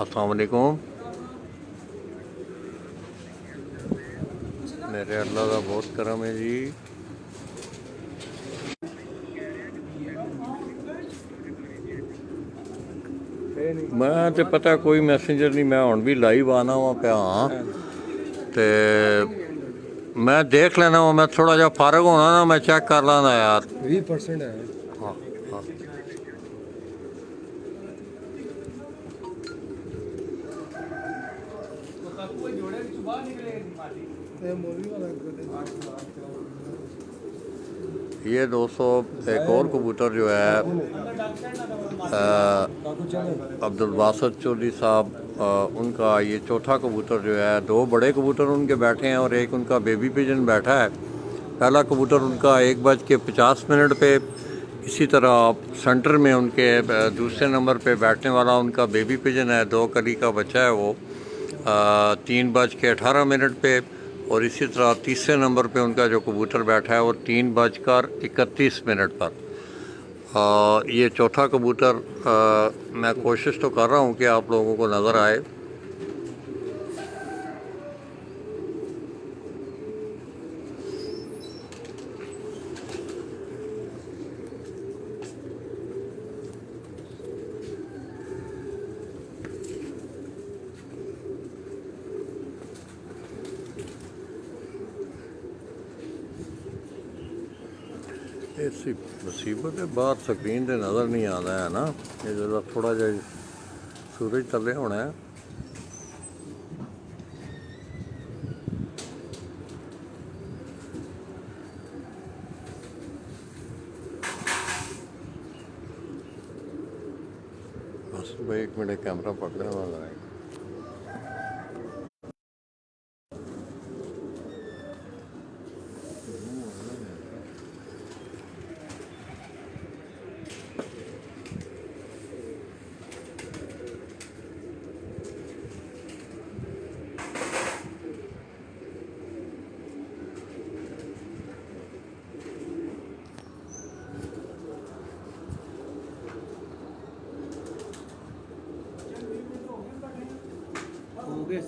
अस्सलाम वालेकुम मेरे अल्लाह का बहुत करम है जी मैं तो पता कोई मैसेंजर नहीं मैं हुण भी लाइव आना वा पिया हाँ ते मैं देख लेना वा मैं थोड़ा जा फारग होना ना मैं चेक कर लाना यार 20% है हाँ हाँ ये दोस्तों एक और कबूतर जो है अब्दुल बासित चौधरी साहब उनका ये चौथा कबूतर जो है दो बड़े कबूतर उनके बैठे हैं और एक उनका बेबी पिजन बैठा है पहला कबूतर उनका 1:50 पे इसी तरह सेंटर में उनके दूसरे नंबर पे बैठने वाला उनका बेबी पिजन है 2 कली का बच्चा है वो 3:18 पे और इसी तरह तीसरे नंबर पे उनका जो कबूतर बैठा है वो 3:31 पर ये चौथा कबूतर मैं कोशिश तो कर रहा हूँ कि आप लोगों को नज़र आए ऐसी मुसीबत है बाहर स्क्रीन से नज़र नहीं आता है ना ये जरा थोड़ा जा सूरज तले होना है बस भाई 1 मिनट कैमरा पकड़ने वाला है हो गए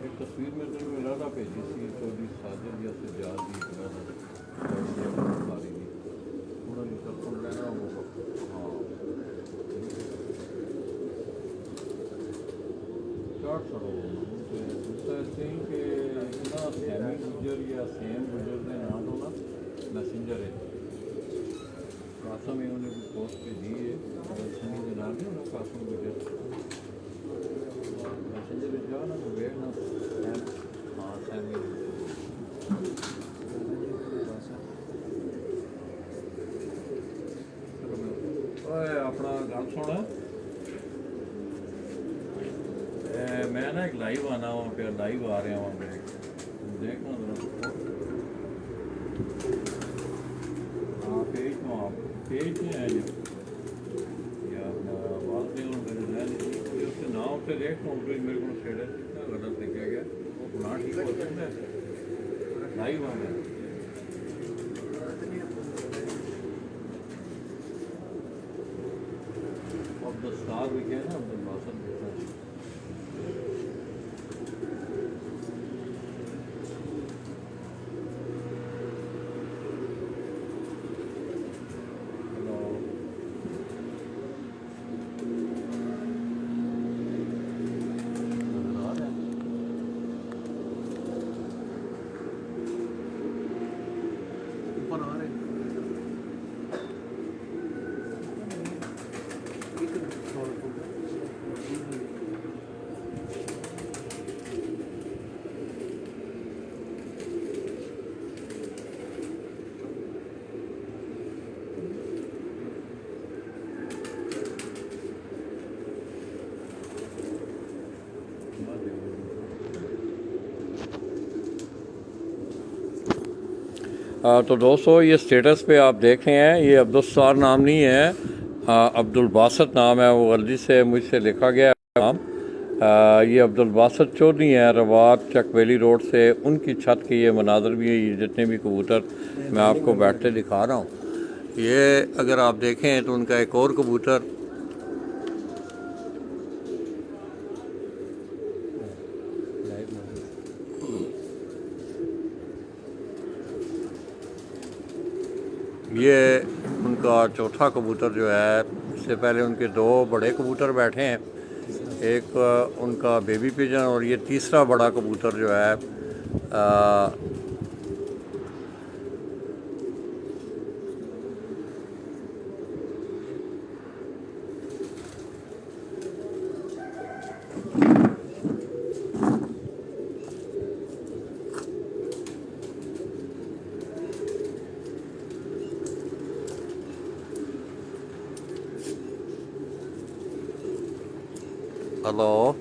एक तस्वीर में तो इरादा भेजी सी चौधरी साजिद या सजाद की इरादा सारी दी उन्होंने तरफों लेना वो हाँ चार सड़ो दूसरा सेम कि इतना सैमी गुजर या सेम गुजर के नाम तो ना मैसेंजर है कासम इन्होंने भी पोस्ट भेजी है सनी के नाम है कासम गुजर मैसेंजर जाओ ना तो वेट ना हाँ सैमी अपना गल सुन है ना एक लाइव आना वहाँ पे, लाइव आ रहे हैं वहाँ पे, देखना जरा। हाँ पेज तो आप पेज में है ये यार, बात नहीं हो मेरे ध्यान नहीं, कोई उसके नाम से देख रहा हूँ, कोई मेरे को स्टेटस इतना गलत लिखा गया, वो पुराना ठीक हो सकता है लाइव आ गया। अब्दुल सार भी क्या है ना, अब्दुल बासत लिखा है। हेलो नजर आ रहा है? ऊपर आ रहे तो दोस्तों ये स्टेटस पे आप देख रहे हैं, ये अब्दुल सत्तार नाम नहीं है, अब्दुल बासत नाम है, वो गलती से मुझसे लिखा गया है नाम। ये अब्दुल बासत चौधरी हैं, रवात चकवेली रोड से। उनकी छत के ये मनाजर भी है, ये जितने भी कबूतर मैं आपको बैठते दिखा रहा हूँ, ये अगर आप देखें तो उनका एक और कबूतर ये उनका चौथा कबूतर जो है, इससे पहले उनके दो बड़े कबूतर बैठे हैं, एक उनका बेबी पिजन और ये तीसरा बड़ा कबूतर जो है हेलो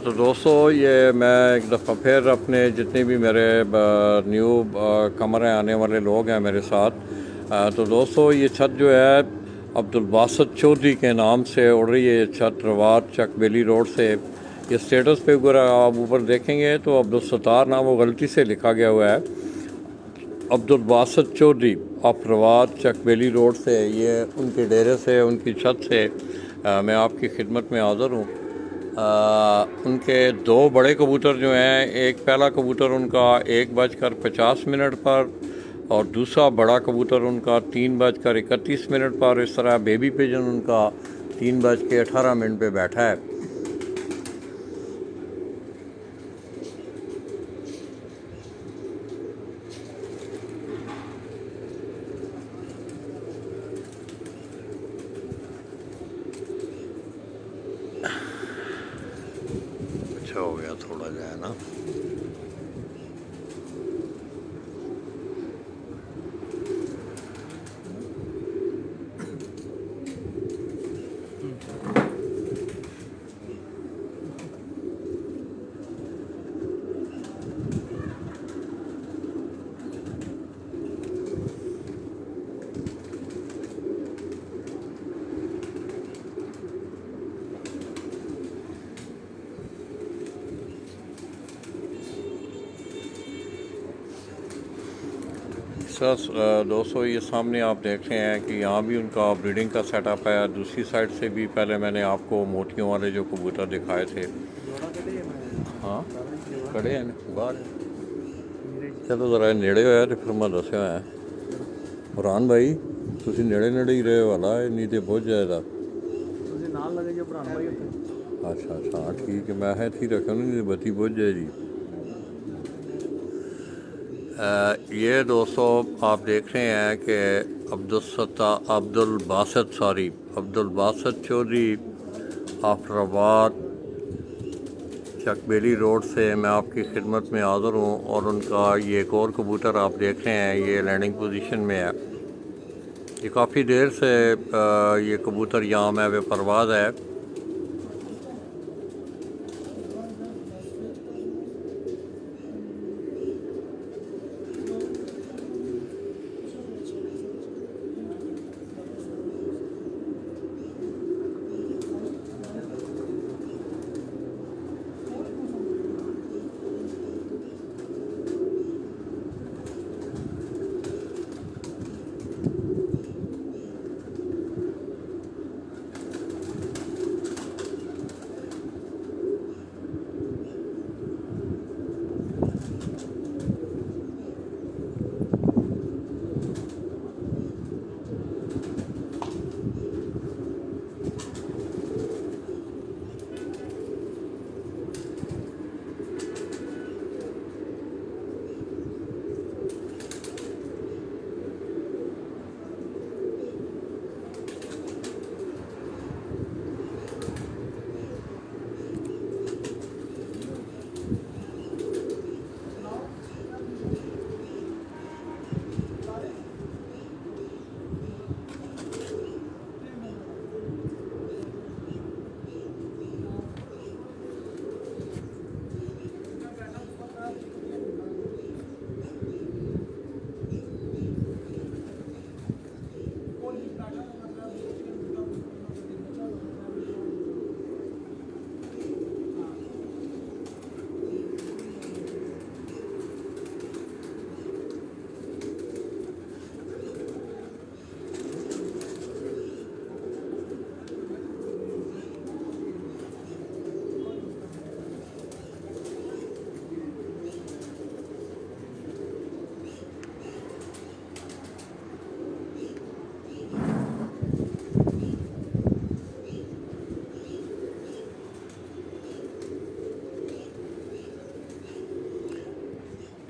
तो दोस्तों ये मैं एक दफ़ा फिर अपने जितने भी मेरे न्यू कमरे आने वाले लोग हैं मेरे साथ, तो दोस्तों ये छत जो है अब्दुल बासत चौधरी के नाम से उड़ रही है। ये छत रवात चकबेली रोड से, ये स्टेटस पे अगर आप ऊपर देखेंगे तो अब्दुल सत्तार नाम वो गलती से लिखा गया हुआ है, Abdul बासत Chaudhary of Rawat Chakbeli road से। ये उनके डेरे से, उनकी छत से मैं आपकी खिदमत में हाज़िर हूँ। उनके दो बड़े कबूतर जो हैं, एक पहला कबूतर उनका 1:50 पर और दूसरा बड़ा कबूतर उनका 3:31 पर। इस तरह बेबी पिजन उनका 3:18 पे बैठा है। अच्छा हो गया थोड़ा जो है ना। दोस्तों ये सामने आप देख रहे हैं कि यहाँ भी उनका ब्रीडिंग का सेटअप है। दूसरी साइड से भी पहले मैंने आपको मोतियों वाले जो कबूतर दिखाए थे। हाँ खड़े हैं बाहर। चलो ज़रा नेड़े होया तो फिर मैं दसिया है फरहान भाई तुसी नेड़े नेड़े ही रहे वाला नहीं तो बहुत जाएगा। अच्छा अच्छा हाँ ठीक है मैं इतनी रखा नहीं तो बत्ती बहुत जाए जी। ये दोस्तों आप देख रहे हैं कि अब्दुल बासत चौधरी आफ्टराबाद चकबेली रोड से मैं आपकी खिदमत में हाज़िर हूँ। और उनका ये एक और कबूतर आप देख रहे हैं ये लैंडिंग पोजीशन में है। ये काफ़ी देर से ये कबूतर यहाँ में परवाज़ है।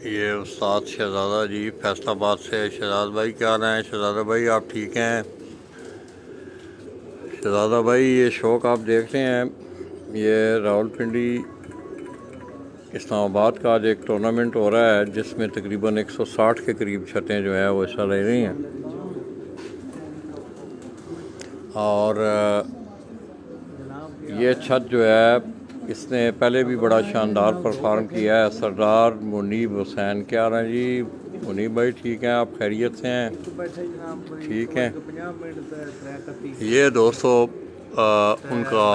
ये उस्ताद शहज़ादा जी फैसलाबाद से। शहज़ाद भाई क्या हाल हैं? शहज़ादा भाई आप ठीक हैं? शहज़ादा भाई ये शौक़ आप देख रहे हैं ये रावलपिंडी इस्लामाबाद का आज एक टूर्नामेंट हो रहा है जिसमें तकरीबन 160 के करीब छतें जो है वो हिस्सा ले रही हैं। और ये छत जो है इसने पहले भी बड़ा शानदार परफॉर्म किया है। सरदार मुनीब हुसैन क्या रहा जी? मुनीब भाई ठीक हैं? आप खैरियत से हैं? ठीक हैं। ये दोस्तों उनका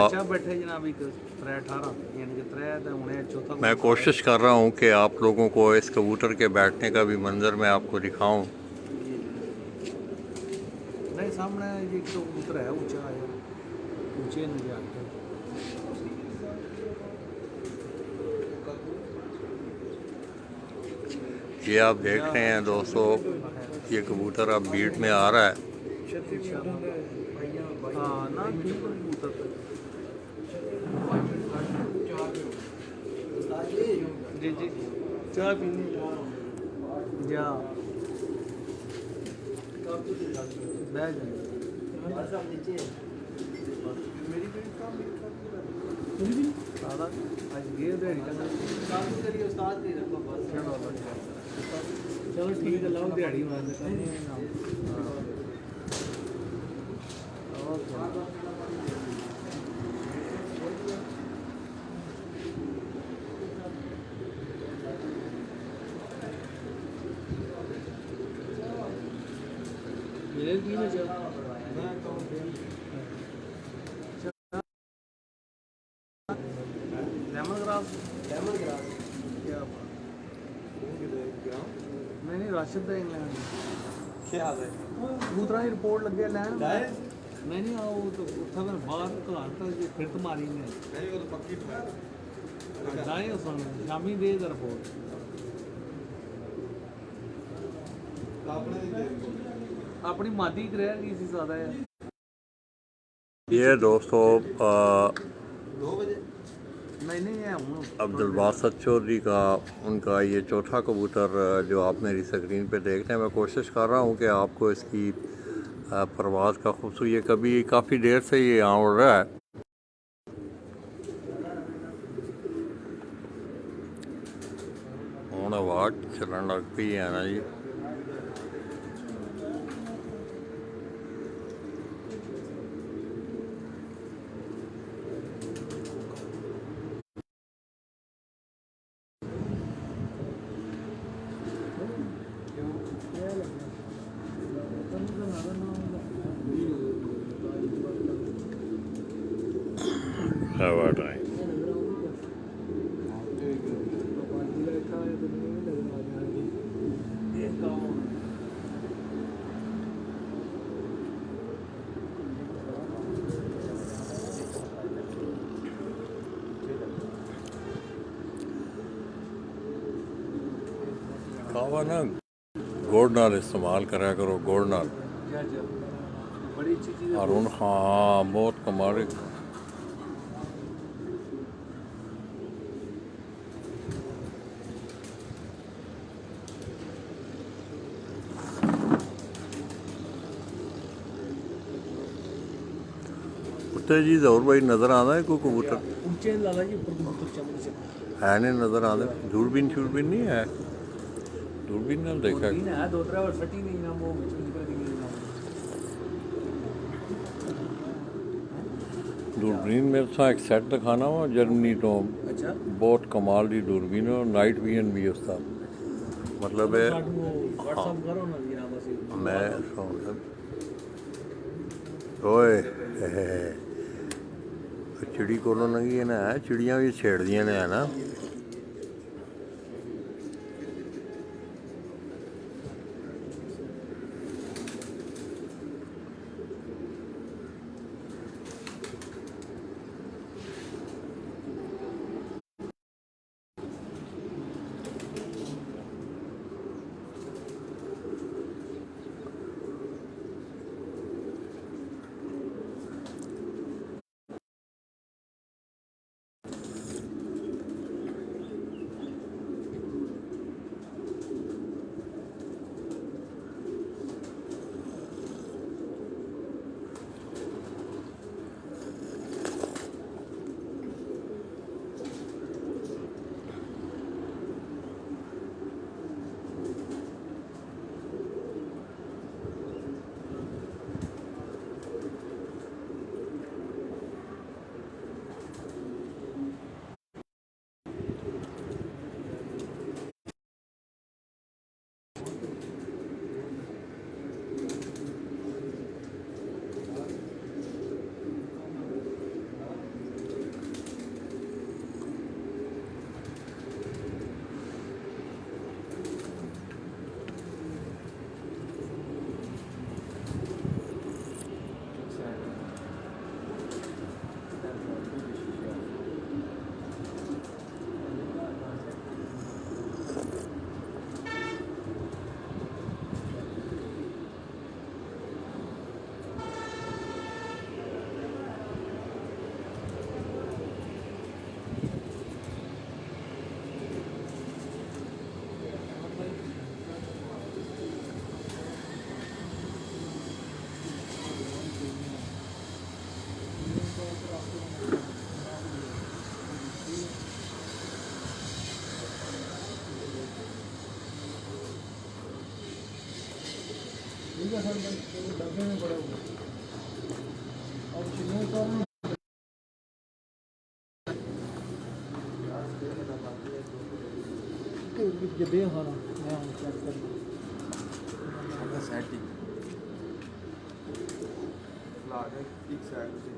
मैं कोशिश कर रहा हूँ कि आप लोगों को इस कबूतर के बैठने का भी मंजर मैं आपको दिखाऊं। नहीं सामने ये कबूतर है ऊंचा है ऊंचे नहीं ये आप देख रहे हैं दोस्तों ये कबूतर अब बीट में आ रहा है। जी जी चाय पीनी जा बैठ जाए चलो ठीक है लाओ दिहाड़ी लेमन ग्रास क्या मैं नहीं राशिद का इंग्लैंड क्या हाल है? दूसरा ही रिपोर्ट लगे लैन जाए? मैं नहीं आओ तो उत्था मैं बाहर घर तक फिर तो मारी ने नहीं वो तो पक्की है। जाए सुन शामी दे इधर रिपोर्ट आपने नहीं दिया। अपनी मादी कराया की सी ज्यादा है ये दोस्तों 2 बजे नहीं नहीं है हूँ अब्दुल बासित चौधरी का उनका ये चौथा कबूतर जो आप मेरी स्क्रीन पे देख रहे हैं, मैं कोशिश कर रहा हूँ कि आपको इसकी परवाज़ का खूबसूरत, ये कभी काफ़ी देर से ये यहाँ उड़ रहा है। ਹੁਣ ਆਵਾਜ਼ ਚੱਲਣ ਲੱਗ ਪਈ ਹੈ ਨਾ ਜੀ। हवा टाइम कावा ना गुड़ नाल इस्तेमाल करा करो, गुड़ नाल। बड़ी अच्छी चीज़ हारून हाँ बहुत कमाल। उत्ते जी जरूर भाई नज़र आता है कोई कबूतर ऊंचे लाला जी ऊपर कबूतर चमड़े से है नहीं नज़र आता? दूरबीन शूरबीन नहीं है? दूरबीन नाल देखा तीन है दो तरह और फटी नहीं ना वो निकल गई ना दूरबीन मेरे साथ एक सेट दिखाना वा जर्मनी तो अच्छा बहुत कमाल दी दूरबीन है, नाइट विजन भी उसका मतलब है। व्हाट्सएप करो ना जी नाम से मैं ओए चिड़ी कोलों लंघी है ना, चिड़ियाँ भी छेड़दियाँ ने है ना। डब्बे में पड़े हुए और चिन्हों का दे खाना मैं चेक कर सेटिंग लागे एक साइड से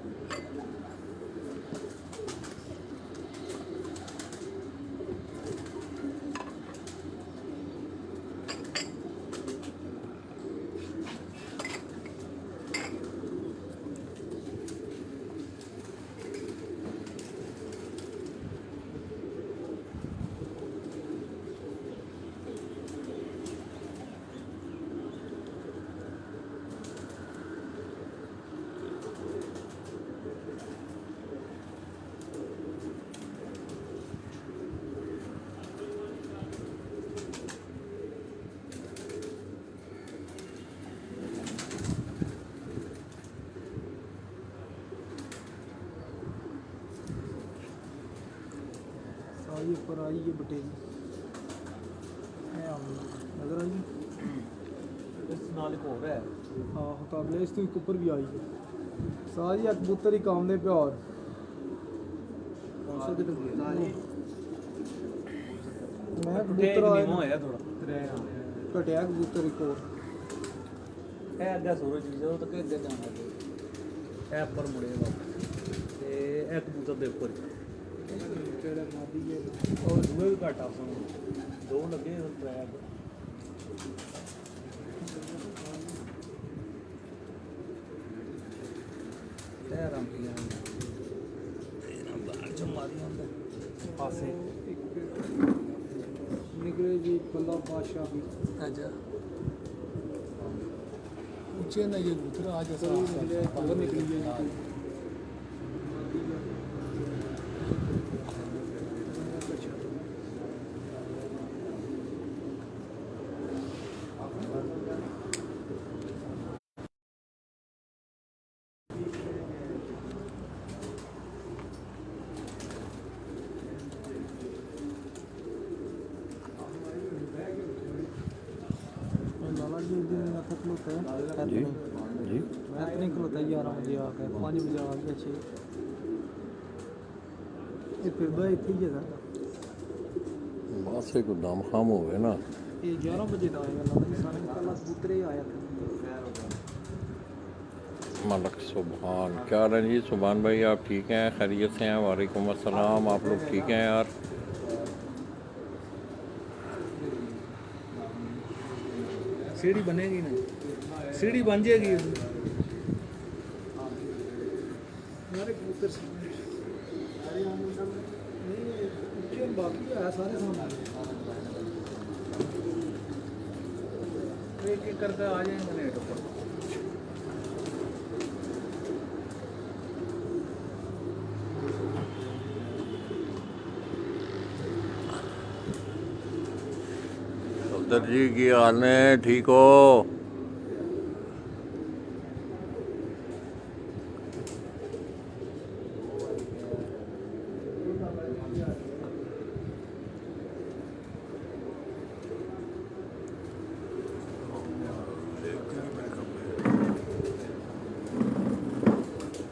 आई ये बटेरी नजर आई ਇਸ ਨਾਲ ਇੱਕ ਹੋਰ ਹੈ ਆਹ ਕਾਬਲੇ ਇਸ ਤੋਂ ਇੱਕ ਉੱਪਰ ਵੀ ਆਈ ਹੈ ਸਾਰੀ ਆ ਕਬੂਤਰ ਹੀ ਕੰਮ ਦੇ ਪਿਆਰ 500 ਦੇ ਲੱਗੀ ਮੈਂ ਕਬੂਤਰ ਆਇਆ ਹੋਇਆ ਥੋੜਾ ਘਟਿਆ ਕਬੂਤਰ ਇੱਕ ਹੋਰ ਇਹ ਅੱਗੇ ਸੂਰਜ ਜੀ ਜਦੋਂ ਤੱਕ ਅੱਗੇ ਜਾਣਾ ਇਹ ਉੱਪਰ ਮੁੜੇਗਾ ਤੇ ਇਹ ਕਬੂਤਰ ਦੇ ਉੱਪਰ ਕਿਹੜਾ ਮਾਦੀ ਹੈ ਉਹ ਦੂਏ ਵੀ ਘੱਟ ਆਸਾਂ ਦੋ ਲੱਗੇ ਟਰੈਕ ਇਹ ਰੰਗੀਆਂ ਇਹਨਾਂ ਬਾਹਰ ਚ ਮਾਰੀ ਹੁੰਦਾ ਪਾਸੇ ਨਿਕਲੇ ਜੀ ਬੰਦਾ ਬਾਦਸ਼ਾਹ ਵੀ ਅੱਛਾ ਉੱਚੇ ਨਾ ਇਹ ਕਬੂਤਰ ਆ ਜਾ ਨਿਕਲੇ ਬਾਹਰ ਨਿਕਲੀ ਹੈ लाला जी दिन में तक लोग है जी जी मैं तो नहीं खलोता 11 बजे आके 5 बजे आके 6 ये फिर भाई थी जगह बस एक दम खाम हो गए ना ये 11 बजे का आएगा लाला जी सारे कल कबूतर ही आया था मलक सुबहान क्या हाल है जी सुबहान भाई आप ठीक हैं खैरियत से हैं वालेकुम अस्सलाम आप लोग ठीक हैं यार सीढ़ी बनेगी ना सीढ़ी बन जाएगी हमारे कबूतर सारे नहीं ऊंचे बाकी है सारे सामने एक एक करके आ जाएंगे नेट ऊपर सफदर जी की हाल है ठीक हो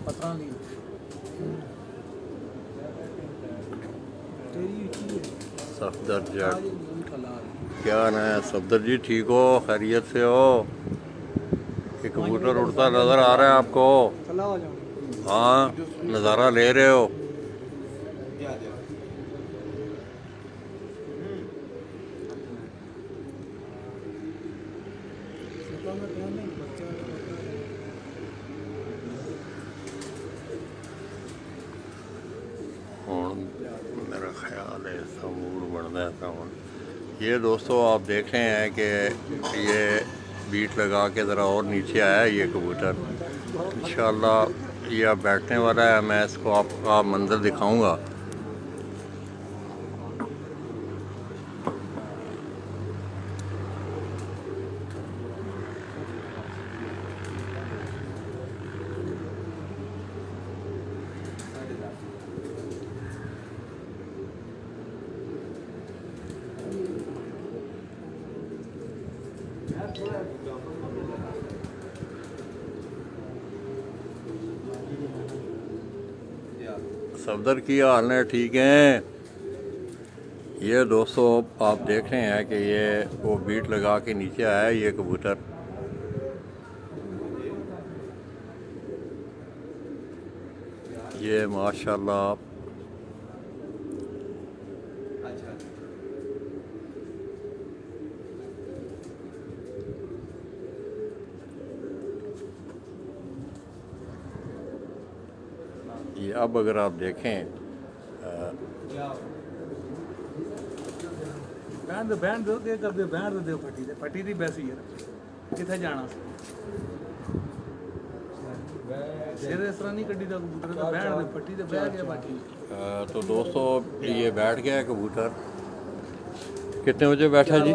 पता नहीं तेरी ऊंची है सफदर आ जट जाएंगे कल क्या ना है सफदर जी ठीक हो खैरियत से हो ये कबूतर उड़ता नज़र आ रहा है आपको कल आ जाओगे हाँ नज़ारा ले रहे हो सुबह में टाइम नहीं बच्चा ਹੁਣ मेरा ख्याल है इसका मूड बनता है था ਹੁਣ ये दोस्तों आप देख रहे हैं कि ये बीट लगा के ज़रा और नीचे आया है ये कबूतर इंशाल्लाह ये अब बैठने वाला है मैं इसको आपका मंजर दिखाऊंगा सफदर की हाल है ठीक हैं ये दोस्तों आप देख रहे हैं कि ये वो बीट लगा के नीचे आया है ये कबूतर ये माशाल्लाह ये अब अगर आप देखें बहन दो क्या कर दो बहन दो फटी थी वैसी है कितने जाना सिर इस तरह नहीं कड्डी दा कबूतर तो बहन दे फटी ते बह गया बाकी तो दोस्तों ये बैठ गया है कबूतर कितने बजे बैठा जी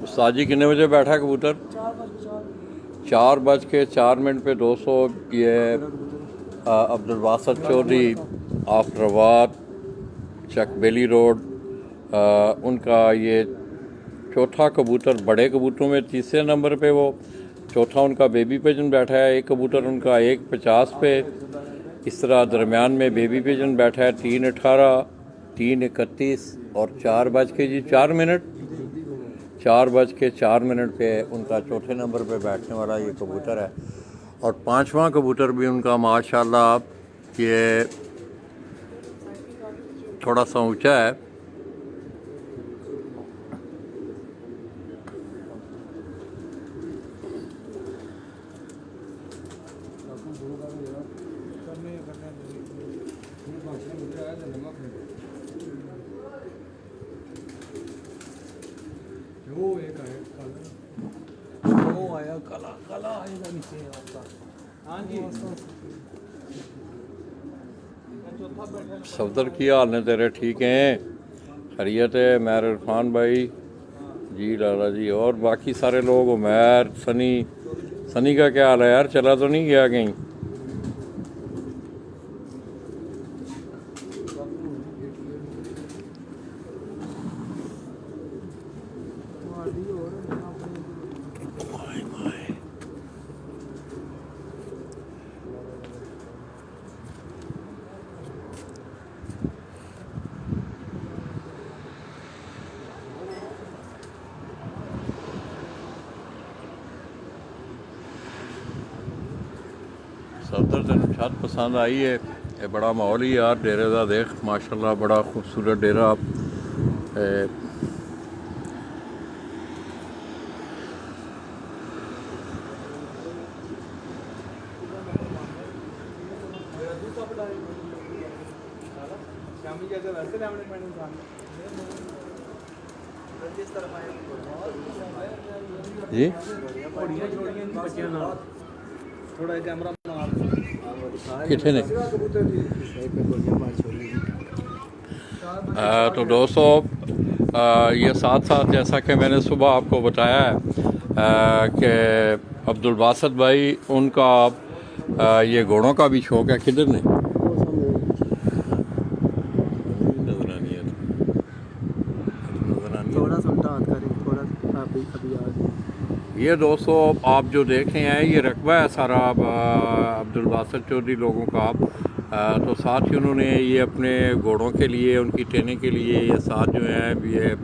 उस्ताद जी कितने बजे बैठा है कबूतर 4:04 पे दोस्तों ये अब्दुल बासित चौधरी आफ्टरवाद चकबेली रोड। उनका ये चौथा कबूतर बड़े कबूतरों में तीसरे नंबर पे वो, चौथा उनका बेबी पिजन बैठा है। एक कबूतर उनका 1.50 पे, इस तरह दरमियान में बेबी पिजन बैठा है 3.18, 3.31 और 4:04 4:04 पे उनका चौथे नंबर पे बैठने वाला ये कबूतर है। और पांचवा कबूतर भी उनका माशाल्लाह ये थोड़ा सा ऊंचा है। सफदर की हाल ने तेरे ठीक हैं? खैरियत है? मैर इरफान भाई जी, लाला जी और बाकी सारे लोग, उमैर, सनी का क्या हाल है यार? चला तो नहीं गया कहीं? सफदर तेन छत पसंद आई है? ये बड़ा माहौल ही यार डेरे का, देख माशाल्लाह बड़ा खूबसूरत डेरा। जी थोड़ा कैमरा कितने ने? तो दोस्तों ये साथ साथ जैसा कि मैंने सुबह आपको बताया है कि अब्दुल बासित भाई उनका ये घोड़ों का भी शौक़ है। किधर ने ये दोस्तों आप जो देख रहे हैं ये रकबा है सारा अब्दुल बासित चौधरी लोगों का। तो साथ ही उन्होंने ये अपने घोड़ों के लिए, उनकी ट्रेनिंग के लिए ये साथ जो है ये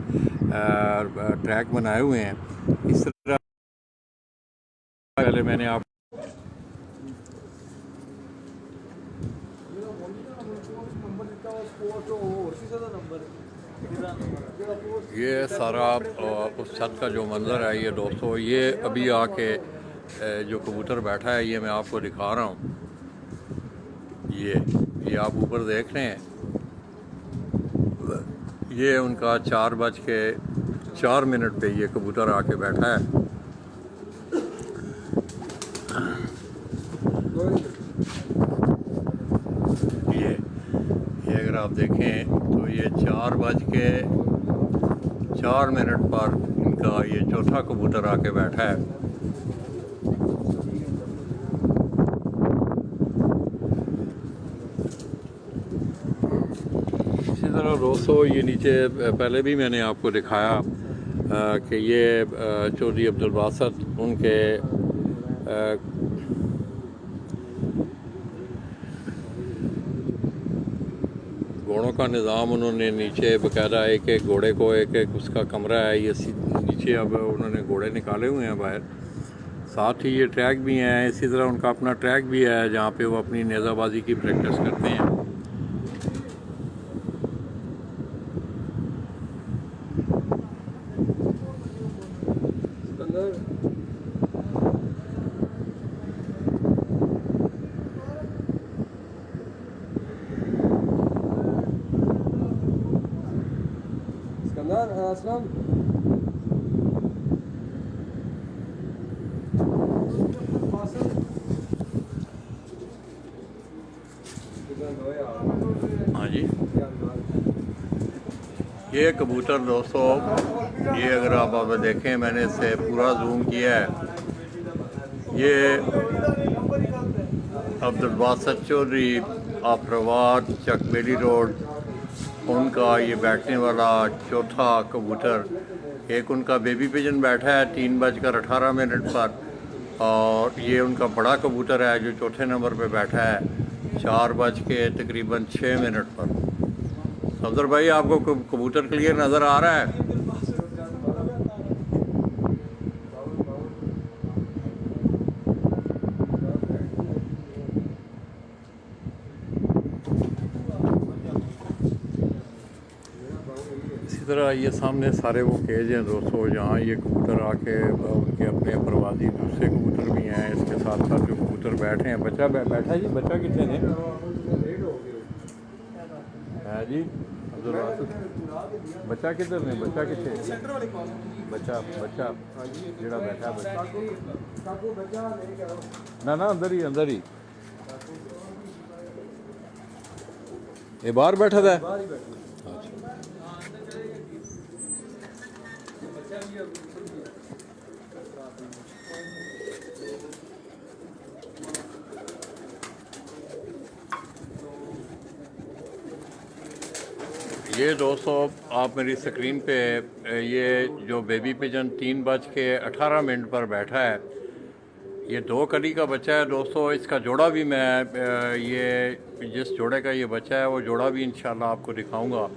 ट्रैक बनाए हुए हैं। इस तरह पहले मैंने आप ये सारा उस छत का जो मंज़र है ये दोस्तों, ये अभी आके जो कबूतर बैठा है ये मैं आपको दिखा रहा हूँ। ये आप ऊपर देख रहे हैं, ये उनका 4:04 पे ये कबूतर आके बैठा है। ये अगर आप देखें तो ये 4:04 पर इनका ये चौथा कबूतर आके बैठा है। इसी तरह दोस्तों ये नीचे पहले भी मैंने आपको दिखाया कि ये चौधरी अब्दुल बासित उनके घोड़ों का निज़ाम उन्होंने नीचे बाकायदा एक घोड़े को एक उसका कमरा है, ये नीचे अब उन्होंने घोड़े निकाले हुए हैं बाहर। साथ ही ये ट्रैक भी हैं, इसी तरह उनका अपना ट्रैक भी है जहाँ पे वो अपनी नेज़ाबाजी की प्रैक्टिस करते हैं। हाँ जी, ये कबूतर दोस्तों, ये अगर आप देखें मैंने इसे पूरा जूम किया है। ये अब्दुल बासित चौधरी आफ्राबाद चकबेली रोड उनका ये बैठने वाला चौथा कबूतर। एक उनका बेबी पिजन बैठा है 3:18 पर, और ये उनका बड़ा कबूतर है जो चौथे नंबर पे बैठा है 4:06 पर। सफदर भाई, आपको कबूतर क्लियर नज़र आ रहा है? इसी तरह ये सामने सारे वो केज हैं दोस्तों, जहाँ ये कबूतर आके उनके अपने परवाजी दूसरे कबूतर भी हैं। इसके साथ साथ जो कबूतर बैठे हैं, बच्चा बैठा जी, बच्चा कितने ने है जी अब्दुल वासिफ? बच्चा किधर ने, बच्चा कितने? बच्चा बच्चा जेड़ा बैठा बच्चा ना ना अंदर ही ये बाहर बैठा था। ये दोस्तों आप मेरी स्क्रीन पे ये जो बेबी पिजन 3:18 पर बैठा है, ये 2 कली का बच्चा है दोस्तों। इसका जोड़ा भी मैं ये जिस जोड़े का ये बच्चा है वो जोड़ा भी इंशाल्लाह आपको दिखाऊंगा।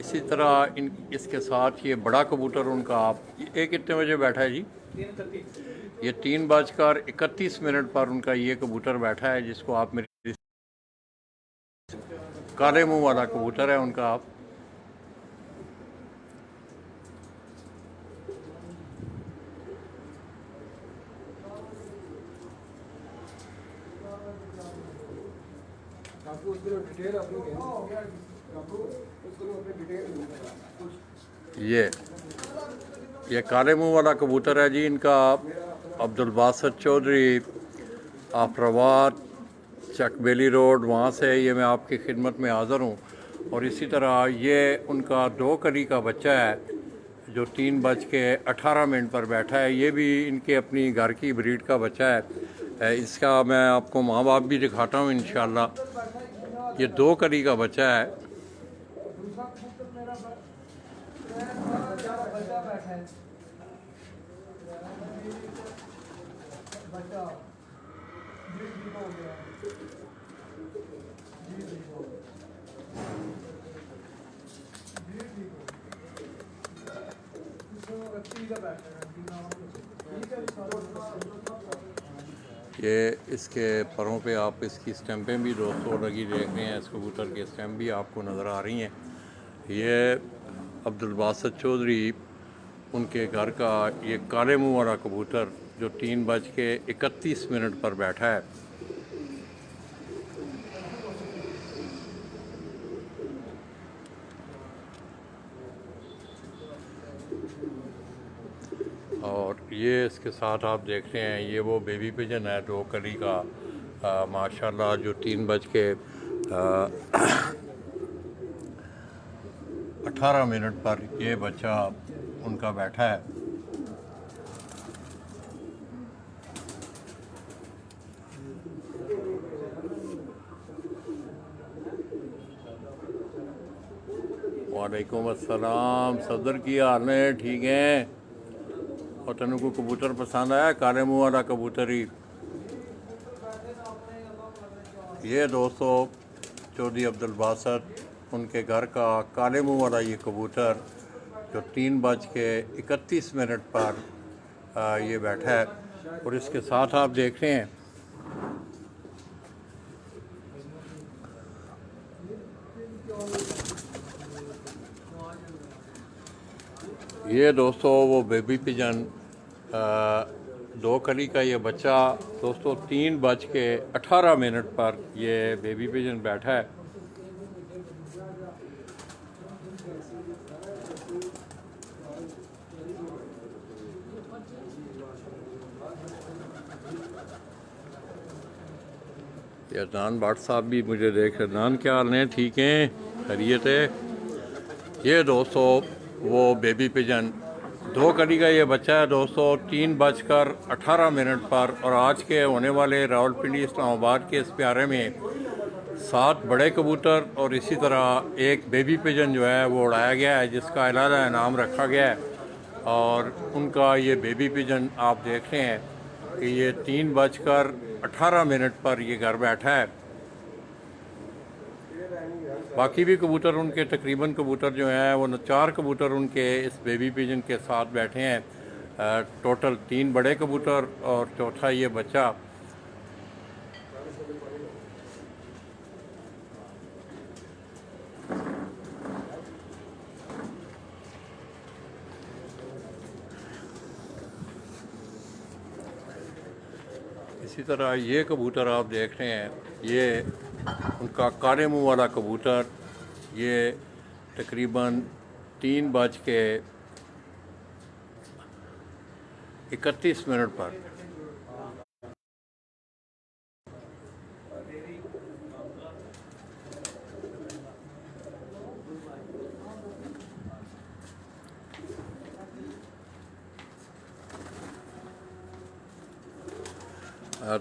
इसी तरह इसके साथ ये बड़ा कबूतर उनका ये कितने बजे बैठा है जी? ये 3:31 पर उनका ये कबूतर बैठा है, जिसको आप मेरी काले मुंह वाला कबूतर है उनका। आप ये काले मुंह वाला कबूतर है जी इनका। अब्दुल बासित चौधरी आफराबाद चकबेली रोड, वहाँ से ये मैं आपकी खिदमत में हाज़िर हूँ। और इसी तरह ये उनका 2 कली का बच्चा है जो 3:18 पर बैठा है। ये भी इनके अपनी घर की ब्रीड का बच्चा है। इसका मैं आपको माँ बाप भी दिखाता हूँ इंशाल्लाह। ये 2 कली का बच्चा है। ये इसके परों पे आप इसकी स्टैंपें भी दोस्तों लगी देख रहे हैं। इस कबूतर के स्टैम्प भी आपको नज़र आ रही हैं। ये अब्दुल बासित चौधरी उनके घर का ये काले मुंह वाला कबूतर जो 3:31 पर बैठा है। और ये इसके साथ आप देख रहे हैं ये वो बेबी पिजन है 2 कली का माशाल्लाह, जो 3:18 पर ये बच्चा उनका बैठा है। वालेकुम अस्सलाम सदर, की हाल है? ठीक हैं? और तेन को कबूतर पसंद आया? काले मुँह वाला कबूतर ही ये दोस्तों चौधरी अब्दुल बासित उनके घर का काले मुँह वाला ये कबूतर जो 3:31 पर ये बैठा है। और इसके साथ आप देख रहे हैं ये दोस्तों वो बेबी पिजन 2 कली का ये बच्चा दोस्तों 3:18 पर ये बेबी पिजन बैठा है। ये अदनान भट्ट साहब भी मुझे देख, अदनान क्या हाल है? ठीक हैं? खैरियत है? ये दोस्तों वो बेबी पिजन 2 कली का ये बच्चा है दोस्तों 3:18 पर। और आज के होने वाले रावलपिंडी इस्लामाबाद के इस प्यारे में 7 बड़े कबूतर और इसी तरह एक बेबी पिजन जो है वो उड़ाया गया है, जिसका अलग इनाम रखा गया है। और उनका ये बेबी पिजन आप देख रहे हैं कि ये 3:18 पर ये घर बैठा है। बाकी भी कबूतर उनके तकरीबन कबूतर जो हैं वो 4 कबूतर उनके इस बेबी पिजन के साथ बैठे हैं। टोटल 3 बड़े कबूतर और चौथा ये बच्चा। इसी तरह ये कबूतर आप देख रहे हैं, ये उनका काले मुंह वाला कबूतर, ये तकरीबन 3:31 पर।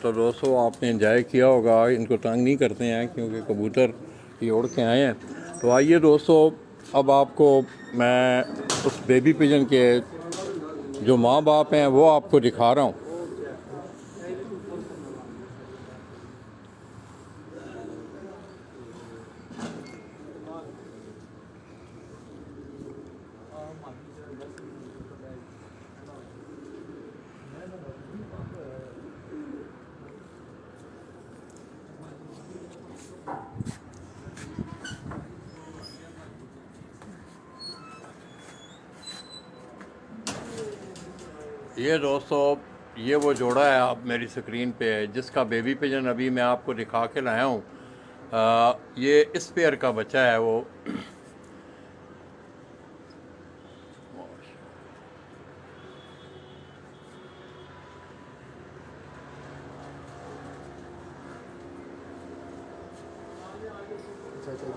तो दोस्तों आपने एंजॉय किया होगा, इनको तंग नहीं करते हैं क्योंकि कबूतर ये उड़ के आए हैं। तो आइए दोस्तों, अब आपको मैं उस बेबी पिजन के जो माँ बाप हैं वो आपको दिखा रहा हूँ। ये दोस्तों ये वो जोड़ा है आप मेरी स्क्रीन पे है, जिसका बेबी पिजन अभी मैं आपको दिखा के लाया हूँ। ये इस पेयर का बच्चा है वो। चाचा जी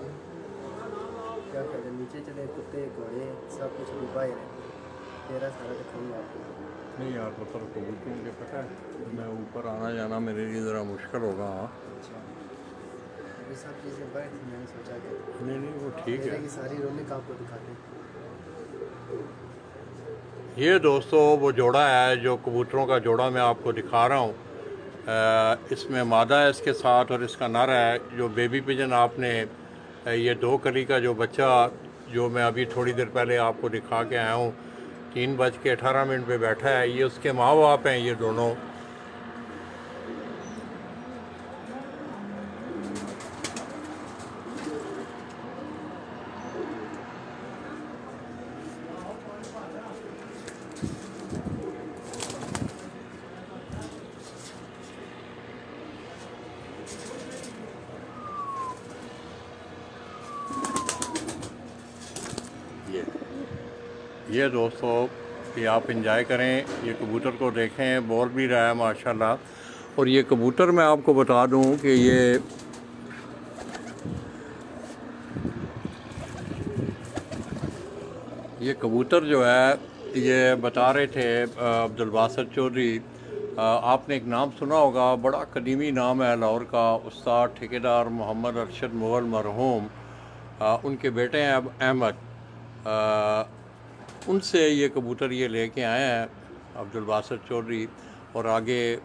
क्या करें, नीचे चले कुत्ते घोड़े सब कुछ डूबा ही है, तेरा सारा दिखाऊंगा आपको। नहीं यार, तो सर कबूतर मुझे पता है, मैं ऊपर आना जाना मेरे लिए ज़रा मुश्किल होगा। अच्छा, ये सब चीज़ें बड़ी थी, मैंने सोचा कि नहीं वो ठीक है। मेरे की सारी रौनक आपको दिखाते हैं। ये दोस्तों वो जोड़ा है जो कबूतरों का जोड़ा मैं आपको दिखा रहा हूँ। इसमें मादा है इसके साथ और इसका नर है। जो बेबी पिजन आपने ये 2 कली का जो बच्चा जो मैं अभी थोड़ी देर पहले आपको दिखा के आया हूँ, 3:18 पे बैठा है, ये उसके माँ बाप हैं ये दोनों। ये दोस्तों ये आप इंजॉय करें, ये कबूतर को देखें, बोल भी रहा है माशाल्लाह। और ये कबूतर मैं आपको बता दूं कि ये कबूतर जो है, ये बता रहे थे अब्दुल बासित चौधरी, आपने एक नाम सुना होगा, बड़ा कदीमी नाम है लाहौर का, उस्ताद ठेकेदार मोहम्मद अरशद मुग़ल मरहूम, उनके बेटे हैं अब अहमद, उनसे ये कबूतर ये लेके आए हैं अब्दुल बासित चौधरी। और आगे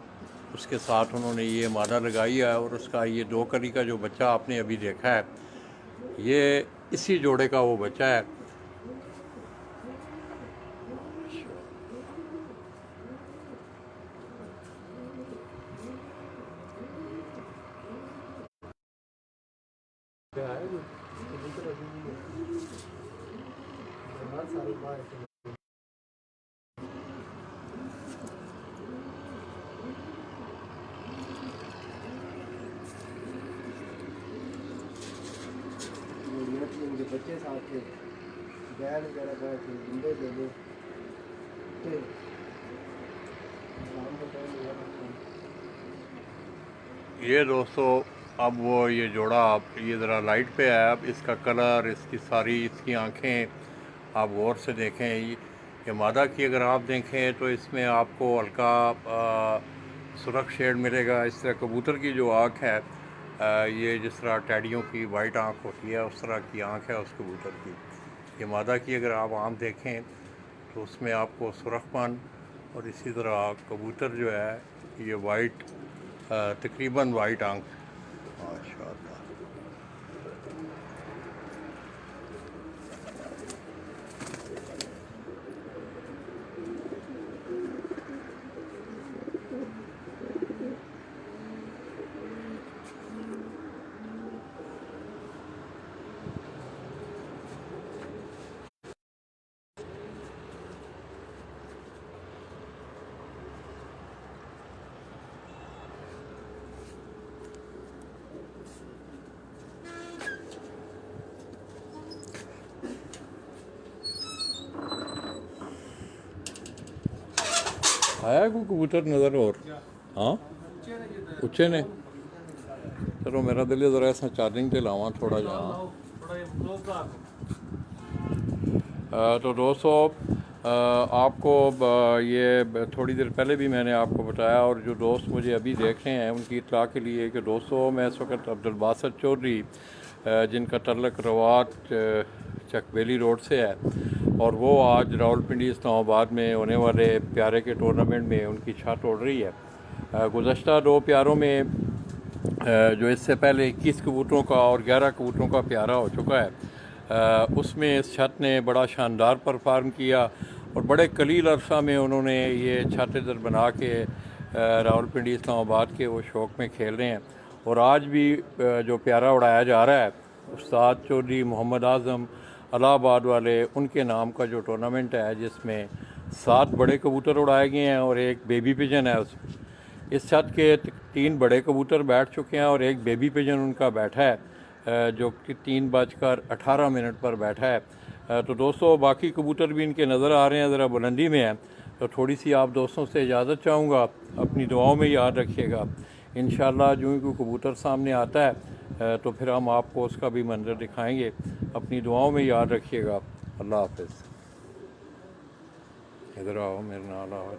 उसके साथ उन्होंने ये मादा लगाई है और उसका ये 2 कली का जो बच्चा आपने अभी देखा है, ये इसी जोड़े का वो बच्चा है। सारी बात मुझे बच्चे साथ थे, बैल वगैरह गए थे, बंदे दे दो तो शाम को टाइम हुआ था। ये दोस्तों अब वो ये जोड़ा आप ये ज़रा लाइट पे है, अब इसका कलर, इसकी सारी इसकी आँखें आप गौर से देखें। ये मादा की अगर आप देखें तो इसमें आपको हल्का सुरख शेड मिलेगा। इस तरह कबूतर की जो आँख है ये जिस तरह टैडियों की वाइट आँख होती है उस तरह की आँख है उस कबूतर की। ये मादा की अगर आप आम देखें तो उसमें आपको सुरखपन और इसी तरह कबूतर जो है ये वाइट तकरीबन वाइट आँख माशाअल्लाह। आया कोई कबूतर नज़र और? हाँ उच्चे ने। चलो मेरा दिल है ज़रा ऐसा चार्जिंग ते लावां थोड़ा जहाँ। तो दोस्तों आपको ये थोड़ी देर पहले भी मैंने आपको बताया और जो दोस्त मुझे अभी देख रहे हैं उनकी इत्तला के लिए कि दोस्तों मैं इस वक्त अब्दुल बासित चौधरी जिनका तल्लक रवात चकबेली रोड से है और वो आज रावलपिंडी इस्लामाबाद में होने वाले प्यारे के टूर्नामेंट में उनकी छत उड़ रही है। गुज़श्ता 2 प्यारों में जो इससे पहले 21 कबूतरों का और 11 कबूतरों का प्यारा हो चुका है, उसमें इस छत ने बड़ा शानदार परफॉर्म किया और बड़े कलील अरसा में उन्होंने ये छत इधर बना के रावलपिंडी इस्लामाबाद के वो शौक़ में खेल रहे हैं। और आज भी जो प्यारा उड़ाया जा रहा है उस्ताद चौधरी मोहम्मद आज़म इलाहाबाद वाले उनके नाम का जो टूर्नामेंट है जिसमें 7 बड़े कबूतर उड़ाए गए हैं और एक बेबी पिजन है। इस छत के 3 बड़े कबूतर बैठ चुके हैं और एक बेबी पिजन उनका बैठा है जो कि 3:18 पर बैठा है। तो दोस्तों बाकी कबूतर भी इनके नज़र आ रहे हैं, ज़रा बुलंदी में हैं, तो थोड़ी सी आप दोस्तों से इजाज़त चाहूँगा। अपनी दुआओं में याद रखिएगा। इंशाअल्लाह जो ही कोई कबूतर सामने आता है तो फिर हम आपको उसका भी मंजर दिखाएंगे। अपनी दुआओं में याद रखिएगा। अल्लाह हाफ़िज़। इधर आओ मेरे नाल आओ।